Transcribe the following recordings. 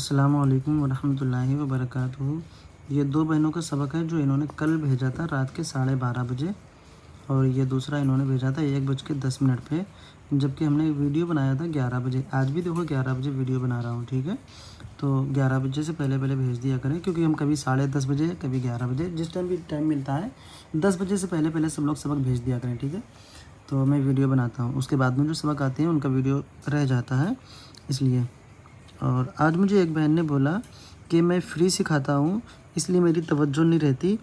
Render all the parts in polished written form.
अस्सलामुअलैकुम वरहमतुल्लाहि वबरकातुहू। ये दो बहनों का सबक है जो इन्होंने कल भेजा था रात के 12:30 बजे, और ये दूसरा इन्होंने भेजा था 1:10 पे, जबकि हमने वीडियो बनाया था 11 बजे। आज भी देखो 11 बजे वीडियो बना रहा हूँ, ठीक है। तो 11 बजे से पहले पहले भेज दिया करें, क्योंकि हम कभी 10:30 बजे, कभी 11 बजे, जिस टाइम भी टाइम मिलता है 10 बजे से पहले पहले सब लोग सबक भेज दिया करें, ठीक है। तो मैं वीडियो बनाता हूँ, उसके बाद में जो सबक आते हैं उनका वीडियो रह जाता है, इसलिए। और आज मुझे एक बहन ने बोला कि मैं फ्री सिखाता हूँ इसलिए मेरी तवज्जो नहीं रहती,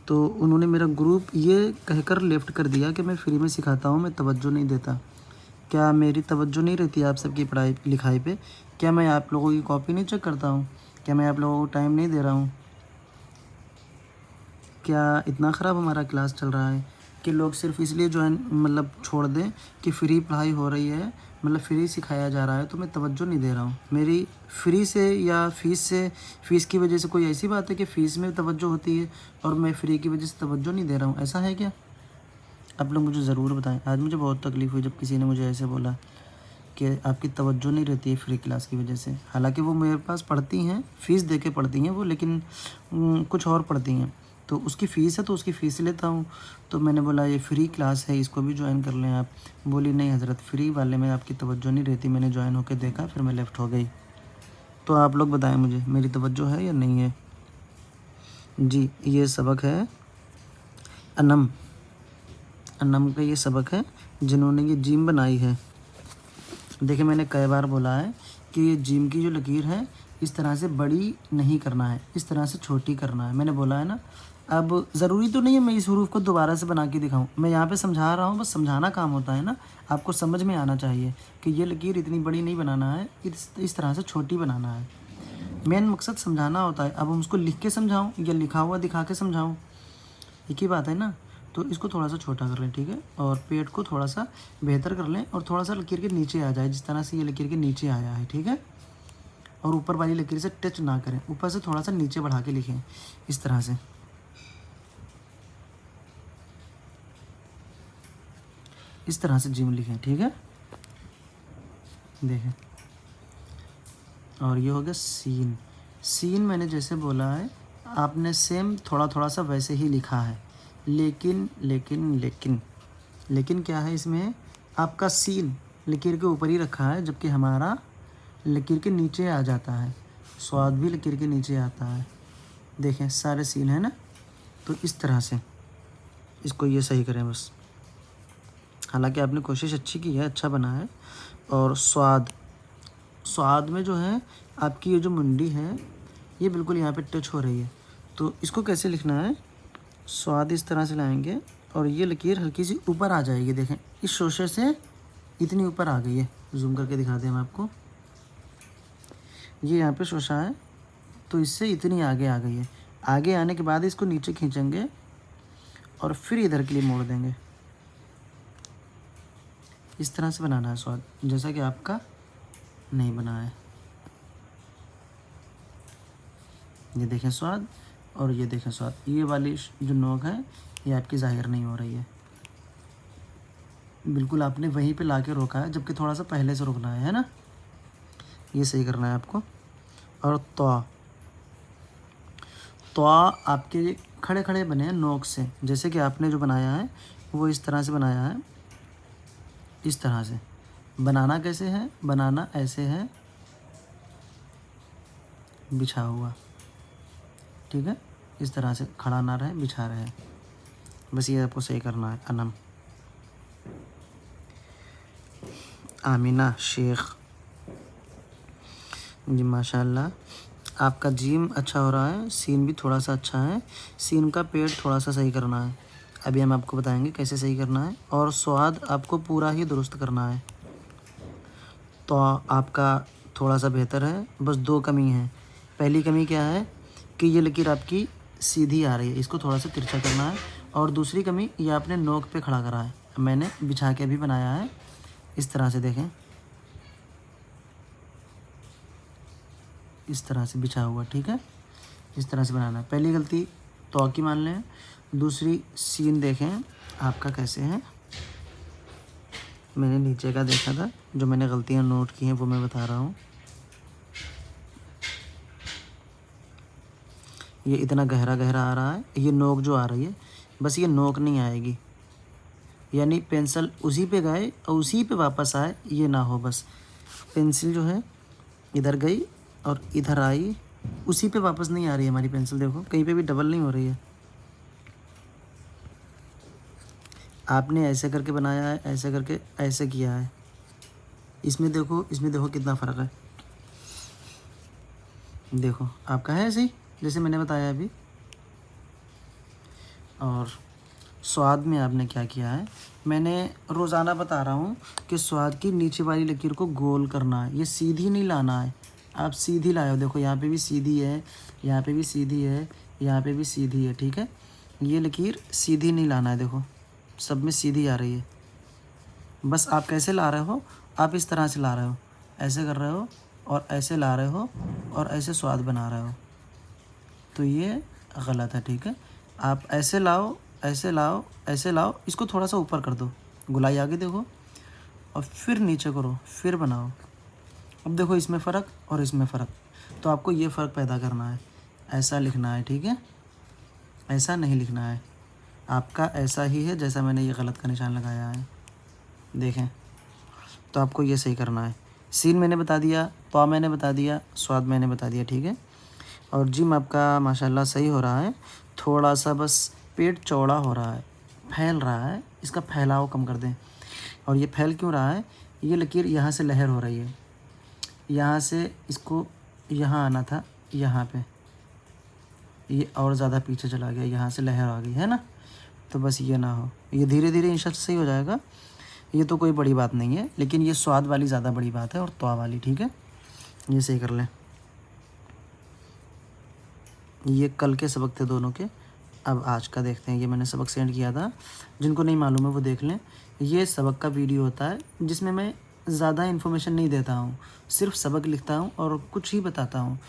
तो उन्होंने मेरा ग्रुप ये कहकर लेफ़्ट कर दिया कि मैं फ्री में सिखाता हूँ, मैं तवज्जो नहीं देता। क्या मेरी तवज्जो नहीं रहती आप सबकी पढ़ाई लिखाई पे? क्या मैं आप लोगों की कॉपी नहीं चेक करता हूँ? क्या मैं आप लोगों को टाइम नहीं दे रहा हूँ? क्या इतना ख़राब हमारा क्लास चल रहा है कि लोग सिर्फ़ इसलिए मतलब छोड़ दें कि फ्री पढ़ाई हो रही है, मतलब फ्री सिखाया जा रहा है, तो मैं तवज्जो नहीं दे रहा हूँ? मेरी फ्री से या फ़ीस की वजह से कोई ऐसी बात है कि फ़ीस में तवज्जो होती है और मैं फ्री की वजह से तवज्जो नहीं दे रहा हूँ? ऐसा है क्या? आप लोग मुझे ज़रूर बताएं। आज मुझे बहुत तकलीफ़ हुई जब किसी ने मुझे ऐसे बोला कि आपकी तवज्जो नहीं रहती है फ्री क्लास की वजह से। हालांकि वो मेरे पास पढ़ती हैं, फ़ीस दे के पढ़ती हैं वो, लेकिन कुछ और पढ़ती हैं, तो उसकी फ़ीस है तो उसकी फ़ीस लेता हूँ। तो मैंने बोला ये फ्री क्लास है, इसको भी ज्वाइन कर लें आप। बोली नहीं हज़रत, फ्री वाले में आपकी तवज्जो नहीं रहती, मैंने ज्वाइन होकर देखा, फिर मैं लेफ़्ट हो गई। तो आप लोग बताएं मुझे, मेरी तवज्जो है या नहीं है? जी, ये सबक है अनम का ये सबक है जिन्होंने ये जिम बनाई है। देखिए मैंने कई बार बोला है कि ये जिम की जो लकीर है इस तरह से बड़ी नहीं करना है, इस तरह से छोटी करना है, मैंने बोला है ना। अब ज़रूरी तो नहीं है मैं इस हरूफ को दोबारा से बना के दिखाऊं, मैं यहाँ पे समझा रहा हूँ, बस समझाना काम होता है ना। आपको समझ में आना चाहिए कि ये लकीर इतनी बड़ी नहीं बनाना है, इस तरह से छोटी बनाना है। मेन मकसद समझाना होता है। अब हम उसको लिख के समझाऊँ या लिखा हुआ दिखा के समझाऊँ, एक ही बात है ना। तो इसको थोड़ा सा छोटा कर लें, ठीक है, और पेट को थोड़ा सा बेहतर कर लें, और थोड़ा सा लकीर के नीचे आ जाए, जिस तरह से ये लकीर के नीचे आया है, ठीक है। और ऊपर वाली लकीर से टच ना करें, ऊपर से थोड़ा सा नीचे बढ़ा के लिखें, इस तरह से, इस तरह से जिम लिखें, ठीक है। देखें, और ये हो गया सीन। सीन मैंने जैसे बोला है आपने सेम थोड़ा थोड़ा सा वैसे ही लिखा है, लेकिन लेकिन लेकिन लेकिन क्या है इसमें, आपका सीन लकीर के ऊपर ही रखा है, जबकि हमारा लकीर के नीचे आ जाता है। स्वाद भी लकीर के नीचे आता है। देखें सारे सीन है ना, तो इस तरह से इसको ये सही करें बस। हालांकि आपने कोशिश अच्छी की है, अच्छा बना है। और स्वाद में जो है आपकी ये जो मुंडी है ये बिल्कुल यहाँ पे टच हो रही है, तो इसको कैसे लिखना है, स्वाद इस तरह से लाएंगे और ये लकीर हल्की सी ऊपर आ जाएगी। देखें इस शोशे से इतनी ऊपर आ गई है, जूम करके दिखा दें हम आपको, ये यहाँ पे शोशा है तो इससे इतनी आगे आ गई है। आगे आने के बाद इसको नीचे खींचेंगे और फिर इधर के लिए मोड़ देंगे। इस तरह से बनाना है स्वाद, जैसा कि आपका नहीं बना है। ये देखें स्वाद, और ये देखें स्वाद, ये वाली जो नोक है ये आपकी ज़ाहिर नहीं हो रही है, बिल्कुल आपने वहीं पे लाके रोका है, जबकि थोड़ा सा पहले से रोकना है ना। ये सही करना है आपको। और तो आपके खड़े खड़े बने हैं नोक से, जैसे कि आपने जो बनाया है वो इस तरह से बनाया है। इस तरह से बनाना कैसे है, बनाना ऐसे है, बिछा हुआ, ठीक है। इस तरह से खड़ा ना रहे, बिछा रहे, बस ये आपको सही करना है। अनम आमिना शेख जी, माशाल्लाह आपका जिम अच्छा हो रहा है, सीन भी थोड़ा सा अच्छा है, सीन का पेट थोड़ा सा सही करना है, अभी हम आपको बताएंगे कैसे सही करना है। और स्वाद आपको पूरा ही दुरुस्त करना है, तो आपका थोड़ा सा बेहतर है। बस दो कमी है। पहली कमी क्या है कि ये लकीर आपकी सीधी आ रही है, इसको थोड़ा सा तिरछा करना है। और दूसरी कमी, ये आपने नोक पे खड़ा करा है, मैंने बिछा के भी बनाया है, इस तरह से देखें, इस तरह से बिछा हुआ, ठीक है। इस तरह से बनाना है। पहली गलती तो की मान लें। दूसरी सीन देखें आपका कैसे है, मैंने नीचे का देखा था, जो मैंने गलतियां नोट की हैं वो मैं बता रहा हूँ। ये इतना गहरा गहरा आ रहा है, ये नोक जो आ रही है, बस ये नोक नहीं आएगी, यानी पेंसिल उसी पे गए और उसी पे वापस आए, ये ना हो। बस पेंसिल जो है इधर गई और इधर आई, उसी पे वापस नहीं आ रही है हमारी पेंसिल। देखो कहीं पे भी डबल नहीं हो रही है। आपने ऐसे करके बनाया है, ऐसे करके ऐसे किया है, इसमें देखो कितना फ़र्क है। देखो आपका है ऐसे ही जैसे मैंने बताया अभी। और स्वाद में आपने क्या किया है, मैंने रोज़ाना बता रहा हूँ कि स्वाद की नीचे वाली लकीर को गोल करना है, ये सीधी नहीं लाना है। आप सीधी लाए हो, देखो यहाँ पे भी सीधी है, यहाँ पे भी सीधी है, यहाँ पे भी सीधी है, ठीक है। ये लकीर सीधी नहीं लाना है, देखो सब में सीधी आ रही है। बस आप कैसे ला रहे हो, आप इस तरह से ला रहे हो, ऐसे कर रहे हो और ऐसे ला रहे हो और ऐसे स्वाद बना रहे हो, तो ये गलत है, ठीक है। आप ऐसे लाओ, ऐसे लाओ, ऐसे लाओ, इसको थोड़ा सा ऊपर कर दो, गुलाई आगे देखो, और फिर नीचे करो, फिर बनाओ। अब देखो इसमें फ़र्क और इसमें फ़र्क, तो आपको ये फ़र्क पैदा करना है, ऐसा लिखना है, ठीक है। ऐसा नहीं लिखना है, आपका ऐसा ही है जैसा मैंने ये गलत का निशान लगाया है, देखें। तो आपको ये सही करना है। सीन मैंने बता दिया, तो मैंने बता दिया, स्वाद मैंने बता दिया, ठीक है। और जिम आपका माशाल्लाह सही हो रहा है, थोड़ा सा बस पेट चौड़ा हो रहा है, फैल रहा है, इसका फैलाव कम कर दें। और ये फैल क्यों रहा है, ये लकीर यहाँ से लहर हो रही है, यहाँ से इसको यहाँ आना था, यहाँ पे ये और ज़्यादा पीछे चला गया, यहाँ से लहर आ गई है ना। तो बस ये ना हो, ये धीरे धीरे इंशाअल्लाह सही हो जाएगा। ये तो कोई बड़ी बात नहीं है, लेकिन ये स्वाद वाली ज़्यादा बड़ी बात है और त्वा वाली, ठीक है। ये सही कर लें। ये कल के सबक थे दोनों के, अब आज का देखते हैं। ये मैंने सबक सेंड किया था, जिनको नहीं मालूम है वो देख लें। ये सबक का वीडियो होता है जिसमें मैं ज़्यादा इन्फॉर्मेशन नहीं देता हूँ, सिर्फ सबक लिखता हूँ और कुछ ही बताता हूँ।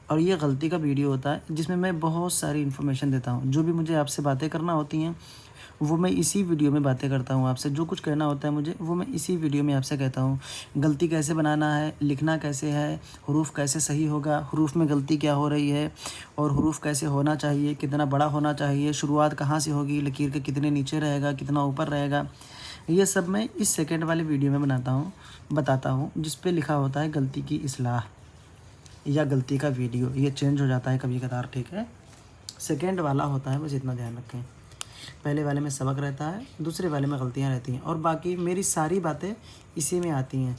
और ये गलती का वीडियो होता है जिसमें मैं बहुत सारी इन्फॉर्मेशन देता हूँ। जो भी मुझे आपसे बातें करना होती हैं वो मैं इसी वीडियो में बातें करता हूँ आपसे। जो कुछ कहना होता है मुझे वो मैं इसी वीडियो में आपसे कहता हूँ। गलती कैसे बनाना है, लिखना कैसे है, हरूफ कैसे सही होगा, हरूफ में गलती क्या हो रही है, और हरूफ कैसे होना चाहिए, कितना बड़ा होना चाहिए, शुरुआत कहाँ से होगी, लकीर के कितने नीचे रहेगा, कितना ऊपर रहेगा, ये सब मैं इस सेकंड वाले वीडियो में बताता हूँ, जिस पे लिखा होता है गलती की इस्लाह या गलती का वीडियो। ये चेंज हो जाता है कभी कदार, ठीक है। सेकंड वाला होता है, बस इतना ध्यान रखें। पहले वाले में सबक रहता है, दूसरे वाले में गलतियाँ रहती हैं, और बाकी मेरी सारी बातें इसी में आती हैं।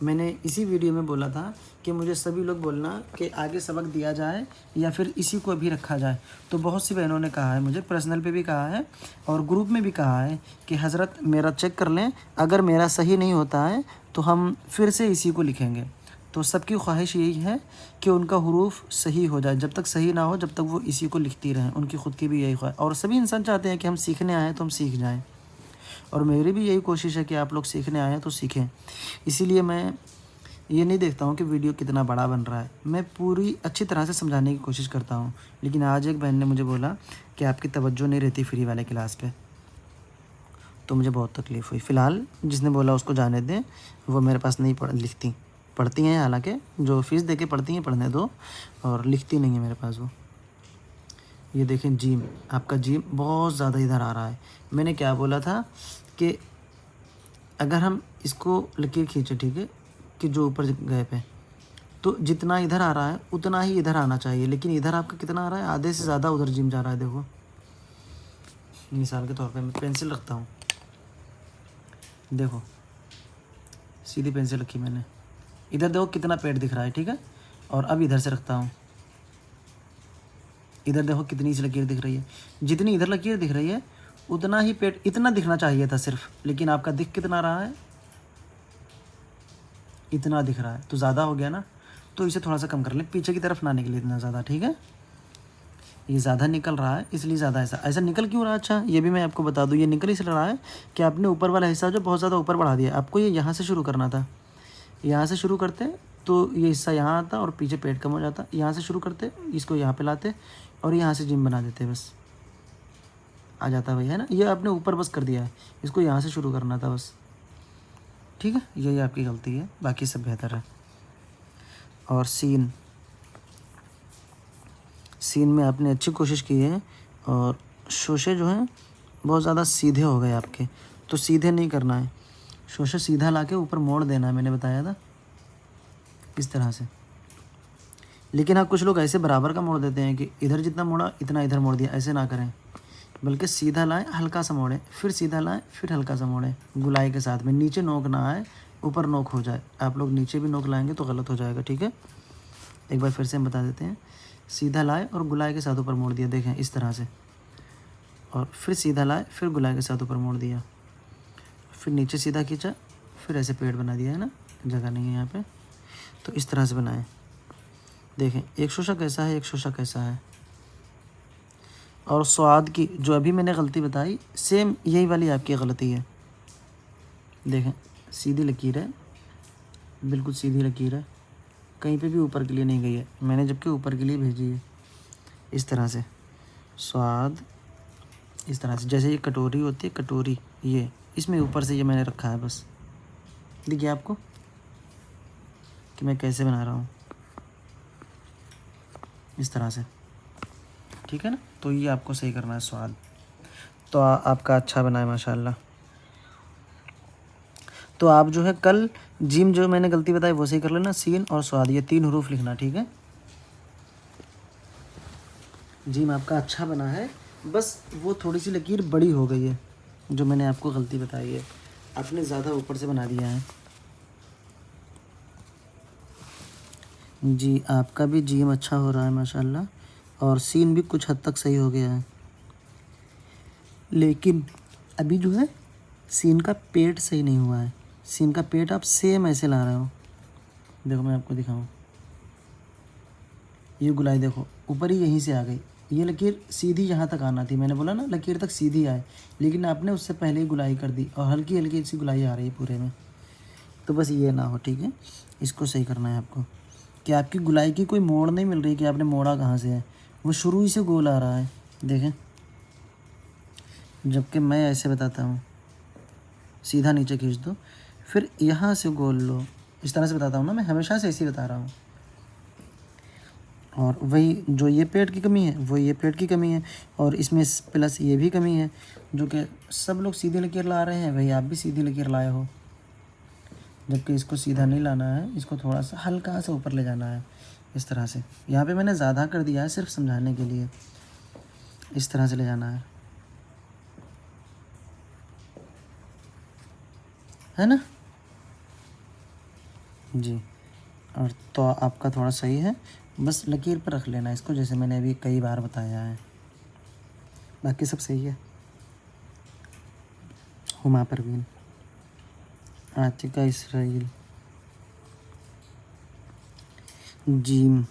मैंने इसी वीडियो में बोला था कि मुझे सभी लोग बोलना कि आगे सबक दिया जाए या फिर इसी को भी रखा जाए। तो बहुत सी बहनों ने कहा है, मुझे पर्सनल पे भी कहा है और ग्रुप में भी कहा है कि हज़रत मेरा चेक कर लें, अगर मेरा सही नहीं होता है तो हम फिर से इसी को लिखेंगे। तो सबकी ख्वाहिश यही है कि उनका हुरूफ सही हो जाए, जब तक सही ना हो जब तक वो इसी को लिखती रहें। उनकी ख़ुद की भी यही ख्वाहिश, और सभी इंसान चाहते हैं कि हम सीखने आए तो हम सीख जाएं, और मेरी भी यही कोशिश है कि आप लोग सीखने आए तो सीखें। इसीलिए मैं ये नहीं देखता हूँ कि वीडियो कितना बड़ा बन रहा है, मैं पूरी अच्छी तरह से समझाने की कोशिश करता हूँ। लेकिन आज एक बहन ने मुझे बोला कि आपकी तवज्जो नहीं रहती फ्री वाले क्लास पे, तो मुझे बहुत तकलीफ़ हुई। फ़िलहाल जिसने बोला उसको जाने दें, वो मेरे पास नहीं पढ़ती हैं, हालांकि जो फ़ीस दे के पढ़ती हैं पढ़ने दो, और लिखती नहीं है मेरे पास वो। ये देखें जीम, आपका जीम बहुत ज़्यादा इधर आ रहा है। मैंने क्या बोला था कि अगर हम इसको लकीर खींचे, ठीक है, कि जो ऊपर गए पे, तो जितना इधर आ रहा है उतना ही इधर आना चाहिए, लेकिन इधर आपका कितना आ रहा है, आधे से ज़्यादा उधर जिम जा रहा है। देखो मिसाल के तौर पे मैं पेंसिल रखता हूँ, देखो सीधी पेंसिल रखी मैंने, इधर देखो कितना पेट दिख रहा है, ठीक है। और अब इधर से रखता हूँ, इधर देखो कितनी सी लकीर दिख रही है। जितनी इधर लकीर दिख रही है उतना ही पेट, इतना दिखना चाहिए था सिर्फ, लेकिन आपका दिख कितना रहा है, इतना दिख रहा है, तो ज़्यादा हो गया ना। तो इसे थोड़ा सा कम कर लें, पीछे की तरफ ना निकले इतना ज़्यादा, ठीक है। ये ज़्यादा निकल रहा है इसलिए ज़्यादा ऐसा निकल क्यों रहा है, अच्छा ये भी मैं आपको बता दूँ। ये निकल इसलिए रहा है कि आपने ऊपर वाला हिस्सा जो बहुत ज़्यादा ऊपर बढ़ा दिया। आपको ये यहाँ से शुरू करना था, यहाँ से शुरू करते तो ये हिस्सा यहाँ आता और पीछे पेट कम हो जाता। यहाँ से शुरू करते, इसको यहाँ पे लाते और यहाँ से जिम बना देते, बस आ जाता भाई, है ना। ये आपने ऊपर बस कर दिया है, इसको यहाँ से शुरू करना था बस, ठीक है। यही आपकी गलती है, बाकी सब बेहतर है। और सीन सीन में आपने अच्छी कोशिश की है और शोशे जो हैं बहुत ज़्यादा सीधे हो गए आपके, तो सीधे नहीं करना है, शोशे सीधा लाके ऊपर मोड़ देना है, मैंने बताया था इस तरह से। लेकिन हाँ, कुछ लोग ऐसे बराबर का मोड़ देते हैं कि इधर जितना मोड़ा इतना इधर मोड़ दिया, ऐसे ना करें, बल्कि सीधा लाएं, हल्का सा मोड़ें, फिर सीधा लाएं, फिर हल्का सा मोड़ें, गुलाई के साथ में। नीचे नोक ना आए, ऊपर नोक हो जाए। आप लोग नीचे भी नोक लाएंगे तो गलत हो जाएगा, ठीक है। एक बार फिर से हम बता देते हैं, सीधा लाए और गुलाई के साथ ऊपर मोड़ दिया, देखें इस तरह से, और फिर सीधा लाए, फिर गुलाई के साथ ऊपर मोड़ दिया, फिर नीचे सीधा खींचा, फिर ऐसे पेड़ बना दिया, है ना, जगह नहीं है यहाँ पे, तो इस तरह से बनाएं। देखें एक शोशा कैसा है, एक शोशा कैसा है। और स्वाद की जो अभी मैंने गलती बताई, सेम यही वाली आपकी गलती है। देखें सीधी लकीर है, बिल्कुल सीधी लकीर है, कहीं पे भी ऊपर के लिए नहीं गई है, मैंने जबकि ऊपर के लिए भेजी है। इस तरह से स्वाद, इस तरह से, जैसे ये कटोरी होती है, कटोरी ये, इसमें ऊपर से ये मैंने रखा है बस। देखिए आपको कि मैं कैसे बना रहा हूँ, इस तरह से, ठीक है ना। तो ये आपको सही करना है स्वाद। तो आपका अच्छा बना है माशाल्लाह। तो आप जो है कल जिम जो मैंने गलती बताई वो सही कर लेना, सीन और स्वाद ये 3 हरूफ लिखना, ठीक है। जिम आपका अच्छा बना है, बस वो थोड़ी सी लकीर बड़ी हो गई है जो मैंने आपको गलती बताई है, आपने ज़्यादा ऊपर से बना दिया है। जी आपका भी जिम अच्छा हो रहा है माशाल्लाह, और सीन भी कुछ हद तक सही हो गया है। लेकिन अभी जो है सीन का पेट सही नहीं हुआ है। सीन का पेट आप सेम ऐसे ला रहे हो, देखो मैं आपको दिखाऊं, ये गुलाई देखो ऊपर ही यहीं से आ गई, ये लकीर सीधी यहाँ तक आना थी, मैंने बोला ना लकीर तक सीधी आए, लेकिन आपने उससे पहले ही गुलाई कर दी और हल्की हल्की सी गुलाई आ रही है पूरे में। तो बस ये ना हो, ठीक है, इसको सही करना है आपको, कि आपकी गुलाई की कोई मोड़ नहीं मिल रही कि आपने मोड़ा कहाँ से है, वो शुरू ही से गोल आ रहा है, देखें। जबकि मैं ऐसे बताता हूँ, सीधा नीचे खींच दो, फिर यहाँ से गोल लो, इस तरह से बताता हूँ ना, मैं हमेशा से ऐसे ही बता रहा हूँ। और वही जो ये पेट की कमी है वो ये पेट की कमी है, और इसमें प्लस ये भी कमी है, जो कि सब लोग सीधी लकीर ला रहे हैं, वही आप भी सीधी लकीर लाए हो, जबकि इसको सीधा नहीं लाना है, इसको थोड़ा सा हल्का सा ऊपर ले जाना है, इस तरह से। यहाँ पे मैंने ज़्यादा कर दिया है सिर्फ समझाने के लिए, इस तरह से ले जाना है ना जी। और तो आपका थोड़ा सही है, बस लकीर पर रख लेना इसको, जैसे मैंने अभी कई बार बताया है, बाकी सब सही है। हुमा परवीन, आतिका इसराइल, जीम।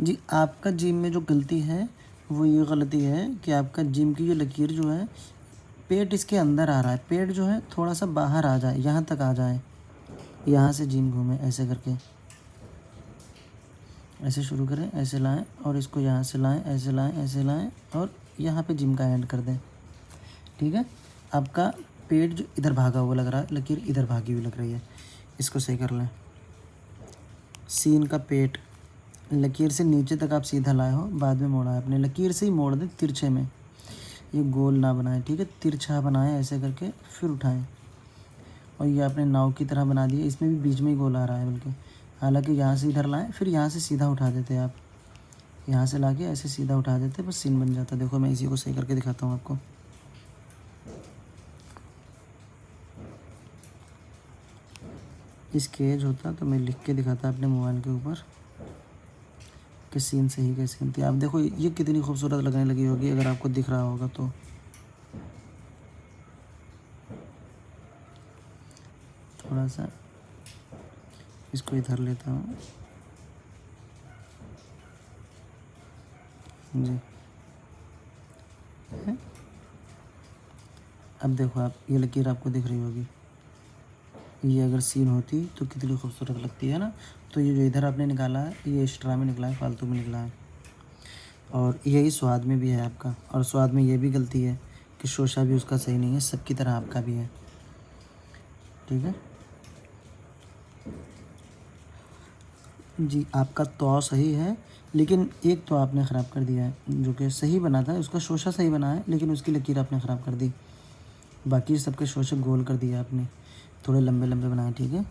जी आपका जिम में जो गलती है वो ये गलती है कि आपका जिम की जो लकीर जो है, पेट इसके अंदर आ रहा है, पेट जो है थोड़ा सा बाहर आ जाए, यहाँ तक आ जाए, यहाँ से जिम घूमे ऐसे करके, ऐसे शुरू करें, ऐसे लाएं और इसको यहाँ से लाएं, ऐसे लाएं, ऐसे लाएं और यहाँ पे जिम का एंड कर दें, ठीक है। आपका पेट जो इधर भागा हुआ लग रहा है, लकीर इधर भागी हुई लग रही है, इसको सही कर लें। सीन का पेट लकीर से नीचे तक आप सीधा लाए हो, बाद में मोड़ा है आपने, लकीर से ही मोड़ दें तिरछे में, ये गोल ना बनाएं, ठीक है, तिरछा बनाएं ऐसे करके, फिर उठाएं। और ये आपने नाव की तरह बना दिया, इसमें भी बीच में ही गोल आ रहा है बल्कि, हालांकि यहाँ से इधर लाएं, फिर यहाँ से सीधा उठा देते आप, यहाँ से लाके ऐसे सीधा उठा देते, बस सीन बन जाता। देखो मैं इसी को सही करके दिखाता हूँ आपको। इसके एज होता तो मैं लिख के दिखाता अपने मोबाइल के ऊपर कि सीन सही कैसे बनती है। आप देखो ये कितनी खूबसूरत लगने लगी होगी अगर आपको दिख रहा होगा तो। थोड़ा सा इसको इधर लेता हूँ जी, है? अब देखो आप, ये लकीर आपको दिख रही होगी, ये अगर सीन होती तो कितनी खूबसूरत लगती है ना। तो ये जो इधर आपने निकाला है ये एक्स्ट्रा में निकला है, फालतू में निकला है। और यही स्वाद में भी है आपका, और स्वाद में ये भी गलती है कि शोशा भी उसका सही नहीं है, सबकी तरह आपका भी है, ठीक है। जी आपका तो सही है, लेकिन एक तो आपने ख़राब कर दिया है जो कि सही बना था, उसका शोशा सही बना है लेकिन उसकी लकीर आपने ख़राब कर दी। बाकी सबके शोशे गोल कर दिए आपने, थोड़े लंबे लंबे बनाए, ठीक है।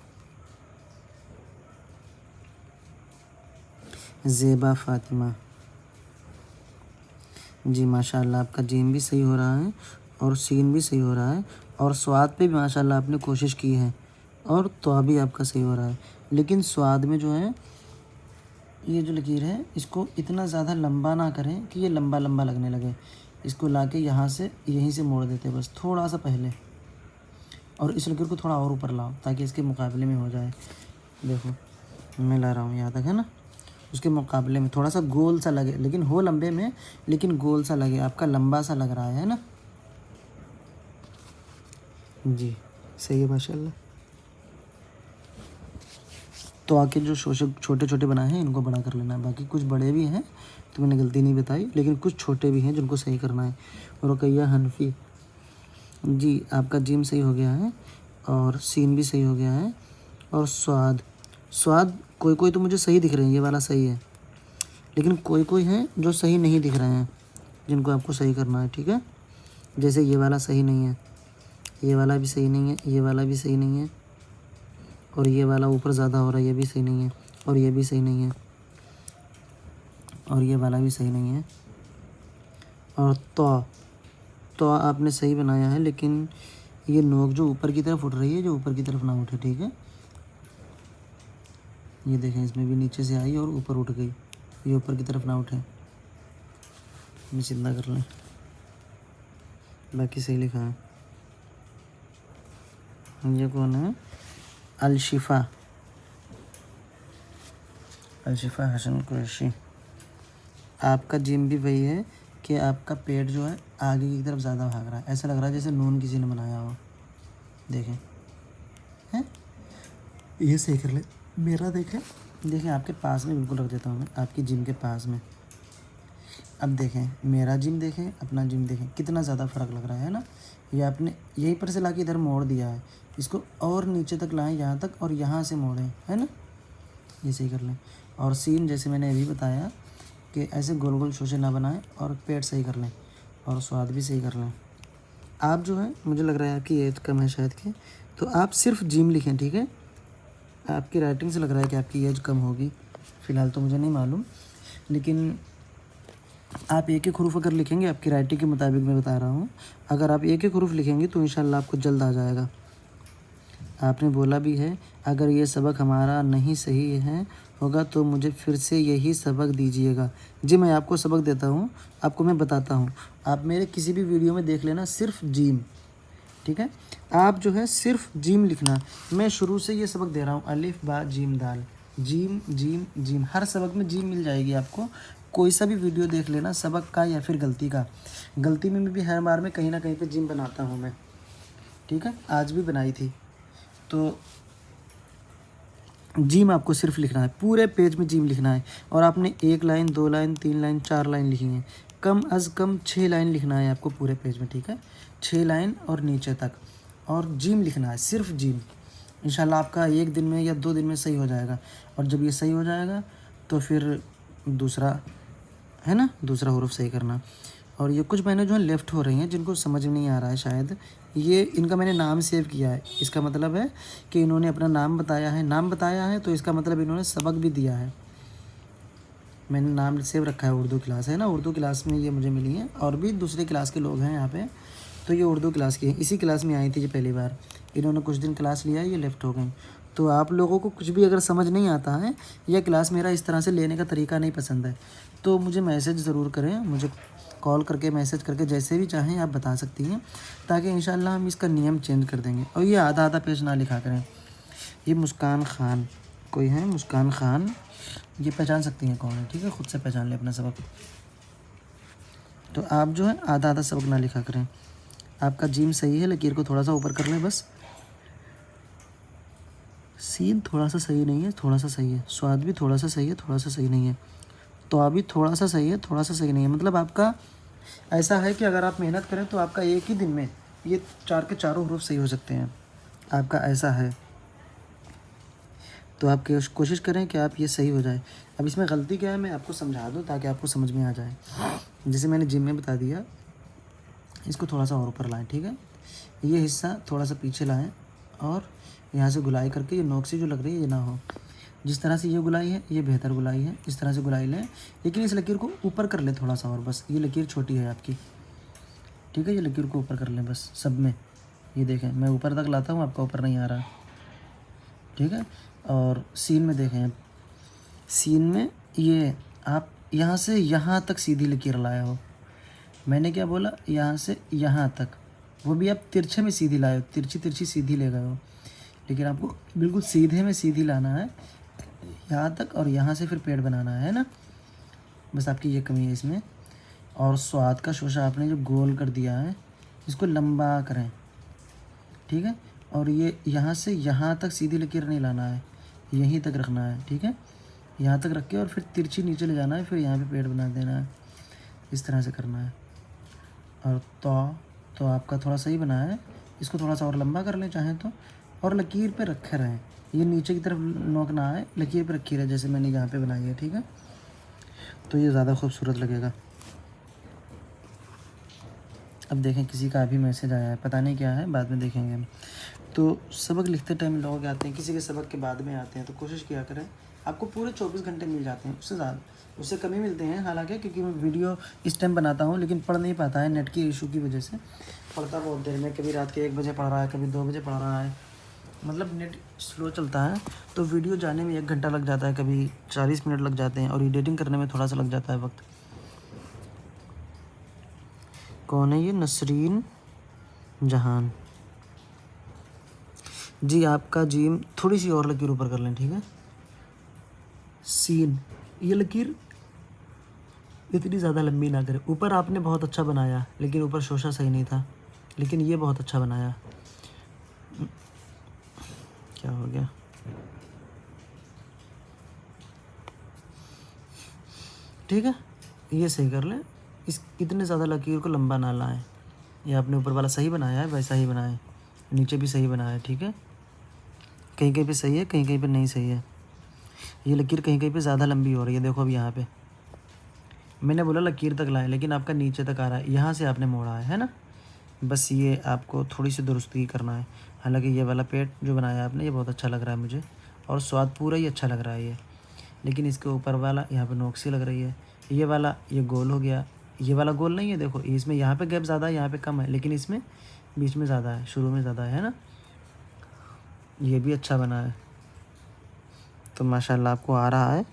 ज़ेबा फ़ातिमा, जी माशाल्लाह आपका जीम भी सही हो रहा है और सीन भी सही हो रहा है और स्वाद पे भी माशाल्लाह आपने कोशिश की है और तो भी आपका सही हो रहा है। लेकिन स्वाद में जो है ये जो लकीर है इसको इतना ज़्यादा लंबा ना करें कि ये लंबा लंबा लगने लगे। इसको लाके यहाँ से यहीं से मोड़ देते बस थोड़ा सा पहले, और इस लकीर को थोड़ा और ऊपर लाओ ताकि इसके मुकाबले में हो जाए। देखो मैं ला रहा हूँ यहाँ तक, है ना। उसके मुकाबले में थोड़ा सा गोल सा लगे, लेकिन हो लंबे में, लेकिन गोल सा लगे। आपका लंबा सा लग रहा है ना। जी सही है माशाल्लाह। तो आके जो शोशे छोटे छोटे बनाए हैं इनको बड़ा कर लेना है। बाकी कुछ बड़े भी हैं तो मैंने गलती नहीं बताई, लेकिन कुछ छोटे भी हैं जिनको सही करना है। रुकैया हनफी, जी आपका जिम सही हो गया है और सीन भी सही हो गया है और स्वाद स्वाद कोई कोई तो मुझे सही दिख रहे हैं, ये वाला सही है, लेकिन कोई कोई हैं जो सही नहीं दिख रहे हैं जिनको आपको सही करना है, ठीक है। जैसे ये वाला सही नहीं है, ये वाला भी सही नहीं है, ये वाला भी सही नहीं है, और ये वाला ऊपर ज़्यादा हो रहा है, ये भी सही नहीं है, और ये भी सही नहीं है, और ये वाला भी सही नहीं है। और तो आपने सही बनाया है, लेकिन ये नोक जो ऊपर की तरफ उठ रही है, जो ऊपर की तरफ ना उठे, ठीक है। ये देखें इसमें भी नीचे से आई और ऊपर उठ गई, ये ऊपर की तरफ ना उठे। मैं सीधा कर लें, बाकी सही लिखा है। ये कौन है? अलशिफ़ा, अलशिफ़ा हसन कुरैशी। आपका जिम भी वही है कि आपका पेट जो है आगे की तरफ ज़्यादा भाग रहा है, ऐसा लग रहा है जैसे नून किसी ने बनाया हो। देखें, हैं ये सही कर ले। मेरा देखें, देखें आपके पास में बिल्कुल रख देता हूँ मैं, आपकी जिम के पास में। अब देखें मेरा जिम देखें, अपना जिम देखें, कितना ज़्यादा फ़र्क लग रहा है ना। ये आपने यहीं पर से लाके इधर मोड़ दिया है, इसको और नीचे तक लाएं, यहाँ तक, और यहाँ से मोड़ें, है ना। ये सही कर लें। और सीन जैसे मैंने अभी बताया कि ऐसे गोल गोल शोशे ना बनाएं, और पेट सही कर लें और स्वाद भी सही कर लें। आप जो है, मुझे लग रहा है आपकी एज कम है शायद कि, तो आप सिर्फ जिम लिखें, ठीक है। आपकी राइटिंग से लग रहा है कि आपकी एज कम होगी, फ़िलहाल तो मुझे नहीं मालूम, लेकिन आप एक एक हरूफ अगर लिखेंगे, आपकी राइटिंग के मुताबिक मैं बता रहा हूँ, अगर आप एक एक हरूफ लिखेंगे तो इंशाल्लाह आपको जल्द आ जाएगा। आपने बोला भी है, अगर ये सबक हमारा नहीं सही है होगा तो मुझे फिर से यही सबक दीजिएगा। जी मैं आपको सबक देता हूँ, आपको मैं बताता हूँ, आप मेरे किसी भी वीडियो में देख लेना, सिर्फ जिम, ठीक है। आप जो है सिर्फ जिम लिखना। मैं शुरू से ये सबक दे रहा हूँ, अलिफ बा जीम दाल, जिम जिम जिम, हर सबक में जिम मिल जाएगी आपको। कोई सा भी वीडियो देख लेना सबक का या फिर गलती का, गलती में भी हर बार में कहीं ना कहीं पे जिम बनाता हूँ मैं, ठीक है। आज भी बनाई थी। तो जिम आपको सिर्फ लिखना है, पूरे पेज में जिम लिखना है, और आपने 1 लाइन 2 लाइन 3 लाइन 4 लाइन लिखी है, कम अज़ कम 6 लाइन लिखना है आपको पूरे पेज में, ठीक है। 6 लाइन और नीचे तक, और जिम लिखना है, सिर्फ जिम। इंशाल्लाह आपका 1 दिन में या 2 दिन में सही हो जाएगा। और जब ये सही हो जाएगा तो फिर दूसरा, है ना, दूसरा हरूफ सही करना। और ये कुछ मैंने जो है लेफ़्ट हो रही हैं, जिनको समझ नहीं आ रहा है शायद, ये इनका मैंने नाम सेव किया है। इसका मतलब है कि इन्होंने अपना नाम बताया है, नाम बताया है तो इसका मतलब इन्होंने सबक भी दिया है। मैंने नाम सेव रखा है, उर्दू क्लास है ना, उर्दू क्लास में ये मुझे मिली हैं, और भी दूसरे क्लास के लोग हैं यहाँ पे, तो ये उर्दू क्लास की हैं। इसी क्लास में आई थी ये पहली बार, इन्होंने कुछ दिन क्लास लिया है, ये लेफ़्ट हो गई। तो आप लोगों को कुछ भी अगर समझ नहीं आता है, या क्लास मेरा इस तरह से लेने का तरीका नहीं पसंद है, तो मुझे मैसेज ज़रूर करें, मुझे कॉल करके मैसेज करके जैसे भी चाहें आप बता सकती हैं, ताकि इंशाल्लाह हम इसका नियम चेंज कर देंगे। और ये आधा आधा पेज ना लिखा करें। ये मुस्कान खान कोई है, मुस्कान खान, ये पहचान सकती हैं कौन है, ठीक है, खुद से पहचान ले अपना सबक। तो आप जो है आधा आधा सबक ना लिखा करें। आपका जिम सही है, लकीर को थोड़ा सा ऊपर कर लें बस। सीन थोड़ा सा सही नहीं है, थोड़ा सा सही है। स्वाद भी थोड़ा सा सही है, थोड़ा सा सही नहीं है। तो अभी थोड़ा सा सही है, थोड़ा सा सही नहीं है। मतलब आपका ऐसा है कि अगर आप मेहनत करें तो आपका एक ही दिन में ये 4 के चारों हरूफ सही हो सकते हैं, आपका ऐसा है। तो आप कोशिश करें कि आप ये सही हो जाए। अब इसमें गलती क्या है मैं आपको समझा दूँ ताकि आपको समझ में आ जाए। जैसे मैंने जिम में बता दिया, इसको थोड़ा सा और ऊपर लाएं, ठीक है। ये हिस्सा थोड़ा सा पीछे लाएं और यहाँ से गुलाई करके ये नोक से जो लग रही है ये ना हो। जिस तरह से ये गुलाई है ये बेहतर गुलाई है, इस तरह से गुलाई लें, लेकिन इस लकीर को ऊपर कर लें थोड़ा सा और, बस ये लकीर छोटी है आपकी, ठीक है। ये लकीर को ऊपर कर लें बस सब में। ये देखें मैं ऊपर तक लाता हूँ, आपका ऊपर नहीं आ रहा, ठीक है। और सीन में देखें, सीन में ये आप यहाँ से यहाँ तक सीधी लकीर लाए हो। मैंने क्या बोला, यहाँ से यहाँ तक, वो भी आप तिरछे में सीधी लाए हो, तिरछी तिरछी सीधी ले गए हो, लेकिन आपको बिल्कुल सीधे में सीधी लाना है यहाँ तक, और यहाँ से फिर पेड़ बनाना है ना। बस आपकी ये कमी है इसमें। और स्वाद का शोशा आपने जो गोल कर दिया है इसको लंबा करें, ठीक है। और ये यहाँ से यहाँ तक सीधी लकीर नहीं लाना है, यहीं तक रखना है, ठीक है। यहाँ तक रख के और फिर तिरछी नीचे ले जाना है, फिर यहाँ पे पेड़ बना देना है, इस तरह से करना है। और तो आपका थोड़ा सही बना है, इसको थोड़ा सा और लंबा कर लें चाहें तो, और लकीर पे रखे रहें, ये नीचे की तरफ नोक ना आए, लकीर पे रखी रहे जैसे मैंने यहाँ पे बनाई है, ठीक है। तो ये ज़्यादा खूबसूरत लगेगा। अब देखें किसी का अभी मैसेज आया है, पता नहीं क्या है, बाद में देखेंगे हम। तो सबक लिखते टाइम लोग आते हैं, किसी के सबक के बाद में आते हैं, तो कोशिश किया करें आपको पूरे 24 घंटे मिल जाते हैं, उससे ज़्यादा उससे कम ही मिलते हैं हालांकि, क्योंकि मैं वीडियो इस टाइम बनाता हूँ लेकिन पढ़ नहीं पाता है नेट की इशू की वजह से। पढ़ता बहुत देर में, कभी रात के 1 बजे पढ़ रहा है, कभी 2 बजे पढ़ रहा है, मतलब नेट स्लो चलता है, तो वीडियो जाने में 1 घंटा लग जाता है, कभी 40 मिनट लग जाते हैं, और एडिटिंग करने में थोड़ा सा लग जाता है वक्त। कौन है ये? नसरीन जहान जी। आपका जीम थोड़ी सी और लकीर ऊपर कर लें, ठीक है। सीन, ये लकीर इतनी ज़्यादा लंबी ना करें। ऊपर आपने बहुत अच्छा बनाया, लेकिन ऊपर शोशा सही नहीं था, लेकिन ये बहुत अच्छा बनाया। क्या हो गया? ठीक है, ये सही कर लें। इस इतने ज़्यादा लकीर को लंबा ना लाएं। ये आपने ऊपर वाला सही बनाया है, वैसा ही बनाएं, नीचे भी सही बनाया है, ठीक है। कहीं कहीं पे सही है, कहीं कहीं पे नहीं सही है। ये लकीर कहीं कहीं पे ज़्यादा लंबी हो रही है, देखो अब यहाँ पे मैंने बोला लकीर तक लाएं, लेकिन आपका नीचे तक आ रहा है, यहाँ से आपने मोड़ा है ना। बस ये आपको थोड़ी सी दुरुस्ती करना है। हालांकि ये वाला पेट जो बनाया आपने ये बहुत अच्छा लग रहा है मुझे, और स्वाद पूरा ही अच्छा लग रहा है ये, लेकिन इसके ऊपर वाला यहाँ पे नोक सी लग रही है। ये वाला ये गोल हो गया, ये वाला गोल नहीं है, देखो इसमें यहाँ पे गैप ज़्यादा है, यहाँ पे कम है, लेकिन इसमें बीच में ज़्यादा है, शुरू में ज़्यादा है ना। ये भी अच्छा बना है, तो माशाल्लाह आपको आ रहा है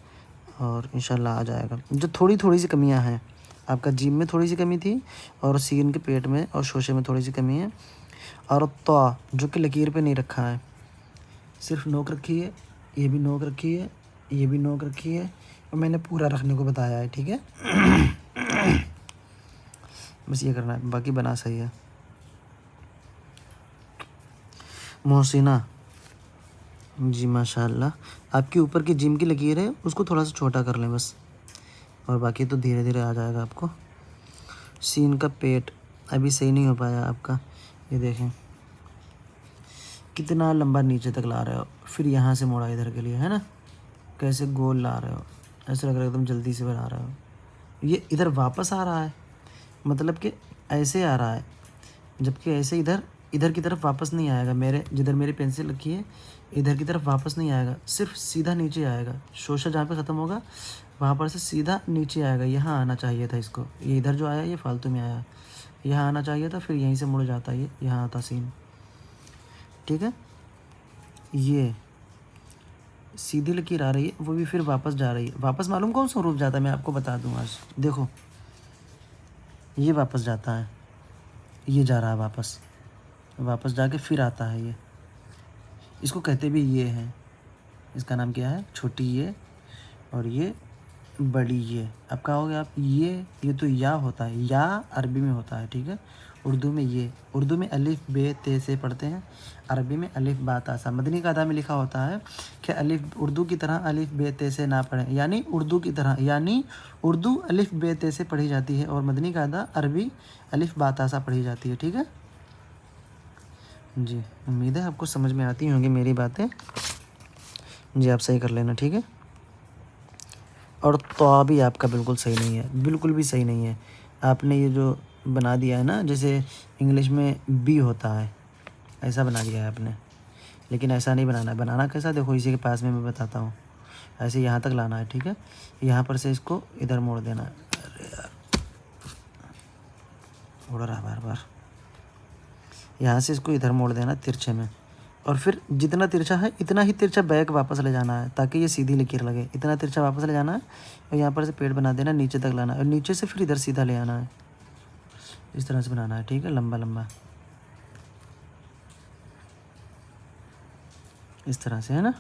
और इंशाल्लाह आ जाएगा। जो थोड़ी थोड़ी सी कमियां हैं, आपका जीम में थोड़ी सी कमी थी, और सीन के पेट में और शोशे में थोड़ी सी कमी है, और तो जो कि लकीर पे नहीं रखा है, सिर्फ नोक रखी है, ये भी नोक रखी है, ये भी नोक रखी है, और मैंने पूरा रखने को बताया है, ठीक है। बस ये करना है, बाकी बना सही है। मोहसिना जी माशाल्लाह, आपके ऊपर की जिम की लकीर है उसको थोड़ा सा छोटा कर लें बस, और बाकी तो धीरे धीरे आ जाएगा आपको। सीन का पेट अभी सही नहीं हो पाया आपका, ये देखें कितना लंबा नीचे तक ला रहे हो, फिर यहाँ से मोड़ा इधर के लिए, है ना। कैसे गोल ला रहे हो, ऐसे लग रहा है एकदम जल्दी से बना रहे हो। ये इधर वापस आ रहा है, मतलब कि ऐसे आ रहा है, जबकि ऐसे इधर इधर की तरफ वापस नहीं आएगा। मेरे जिधर मेरी पेंसिल रखी है इधर की तरफ वापस नहीं आएगा, सिर्फ सीधा नीचे आएगा। शोशा जहाँ पे ख़त्म होगा वहाँ पर से सीधा नीचे आएगा। यहाँ आना चाहिए था इसको, ये इधर जो आया ये फालतू में आया, यहाँ आना चाहिए था, फिर यहीं से मुड़ जाता, ये यहाँ आता सीन, ठीक है। ये सीधी लकीर आ रही है, वो भी फिर वापस जा रही है। वापस मालूम कौन सा रूप जाता है, मैं आपको बता दूँ आज। देखो ये वापस जाता है, ये जा रहा है वापस, वापस जाके फिर आता है ये। इसको कहते भी ये हैं, इसका नाम क्या है, छोटी ये और ये बड़ी ये। अब कहा होगा आप ये तो या होता है, या अरबी में होता है, ठीक है। उर्दू में ये, उर्दू में अलिफ बे ते से पढ़ते हैं, अरबी में अलिफ बा ता सा। मदनी कायदा में लिखा होता है कि अलिफ उर्दू की तरह अलिफ बे ते से ना पढ़ें, यानी उर्दू की तरह, यानी उर्दू अलिफ बे ते से पढ़ी जाती है, और मदनी कायदा अरबी अलिफ बा ता सा पढ़ी जाती है, ठीक है जी। उम्मीद है आपको समझ में आती होंगी मेरी बातें। जी आप सही कर लेना, ठीक है। और तो भी आपका बिल्कुल सही नहीं है, बिल्कुल भी सही नहीं है। आपने ये जो बना दिया है ना, जैसे इंग्लिश में बी होता है, ऐसा बना दिया है आपने। लेकिन ऐसा नहीं बनाना है। बनाना कैसा, देखो इसी के पास में मैं बताता हूँ। ऐसे यहाँ तक लाना है, ठीक है। यहाँ पर से इसको इधर मोड़ देना है। अरे यार, उड़ रहा बार बार। यहाँ से इसको इधर मोड़ देना तिरछे में, और फिर जितना तिरछा है इतना ही तिरछा बैक वापस ले जाना है, ताकि ये सीधी लकीर लगे। इतना तिरछा वापस ले जाना है और यहाँ पर से पेड़ बना देना, नीचे तक लाना है, और नीचे से फिर इधर सीधा ले आना है। इस तरह से बनाना है, ठीक है, लंबा लंबा इस तरह से, है ना।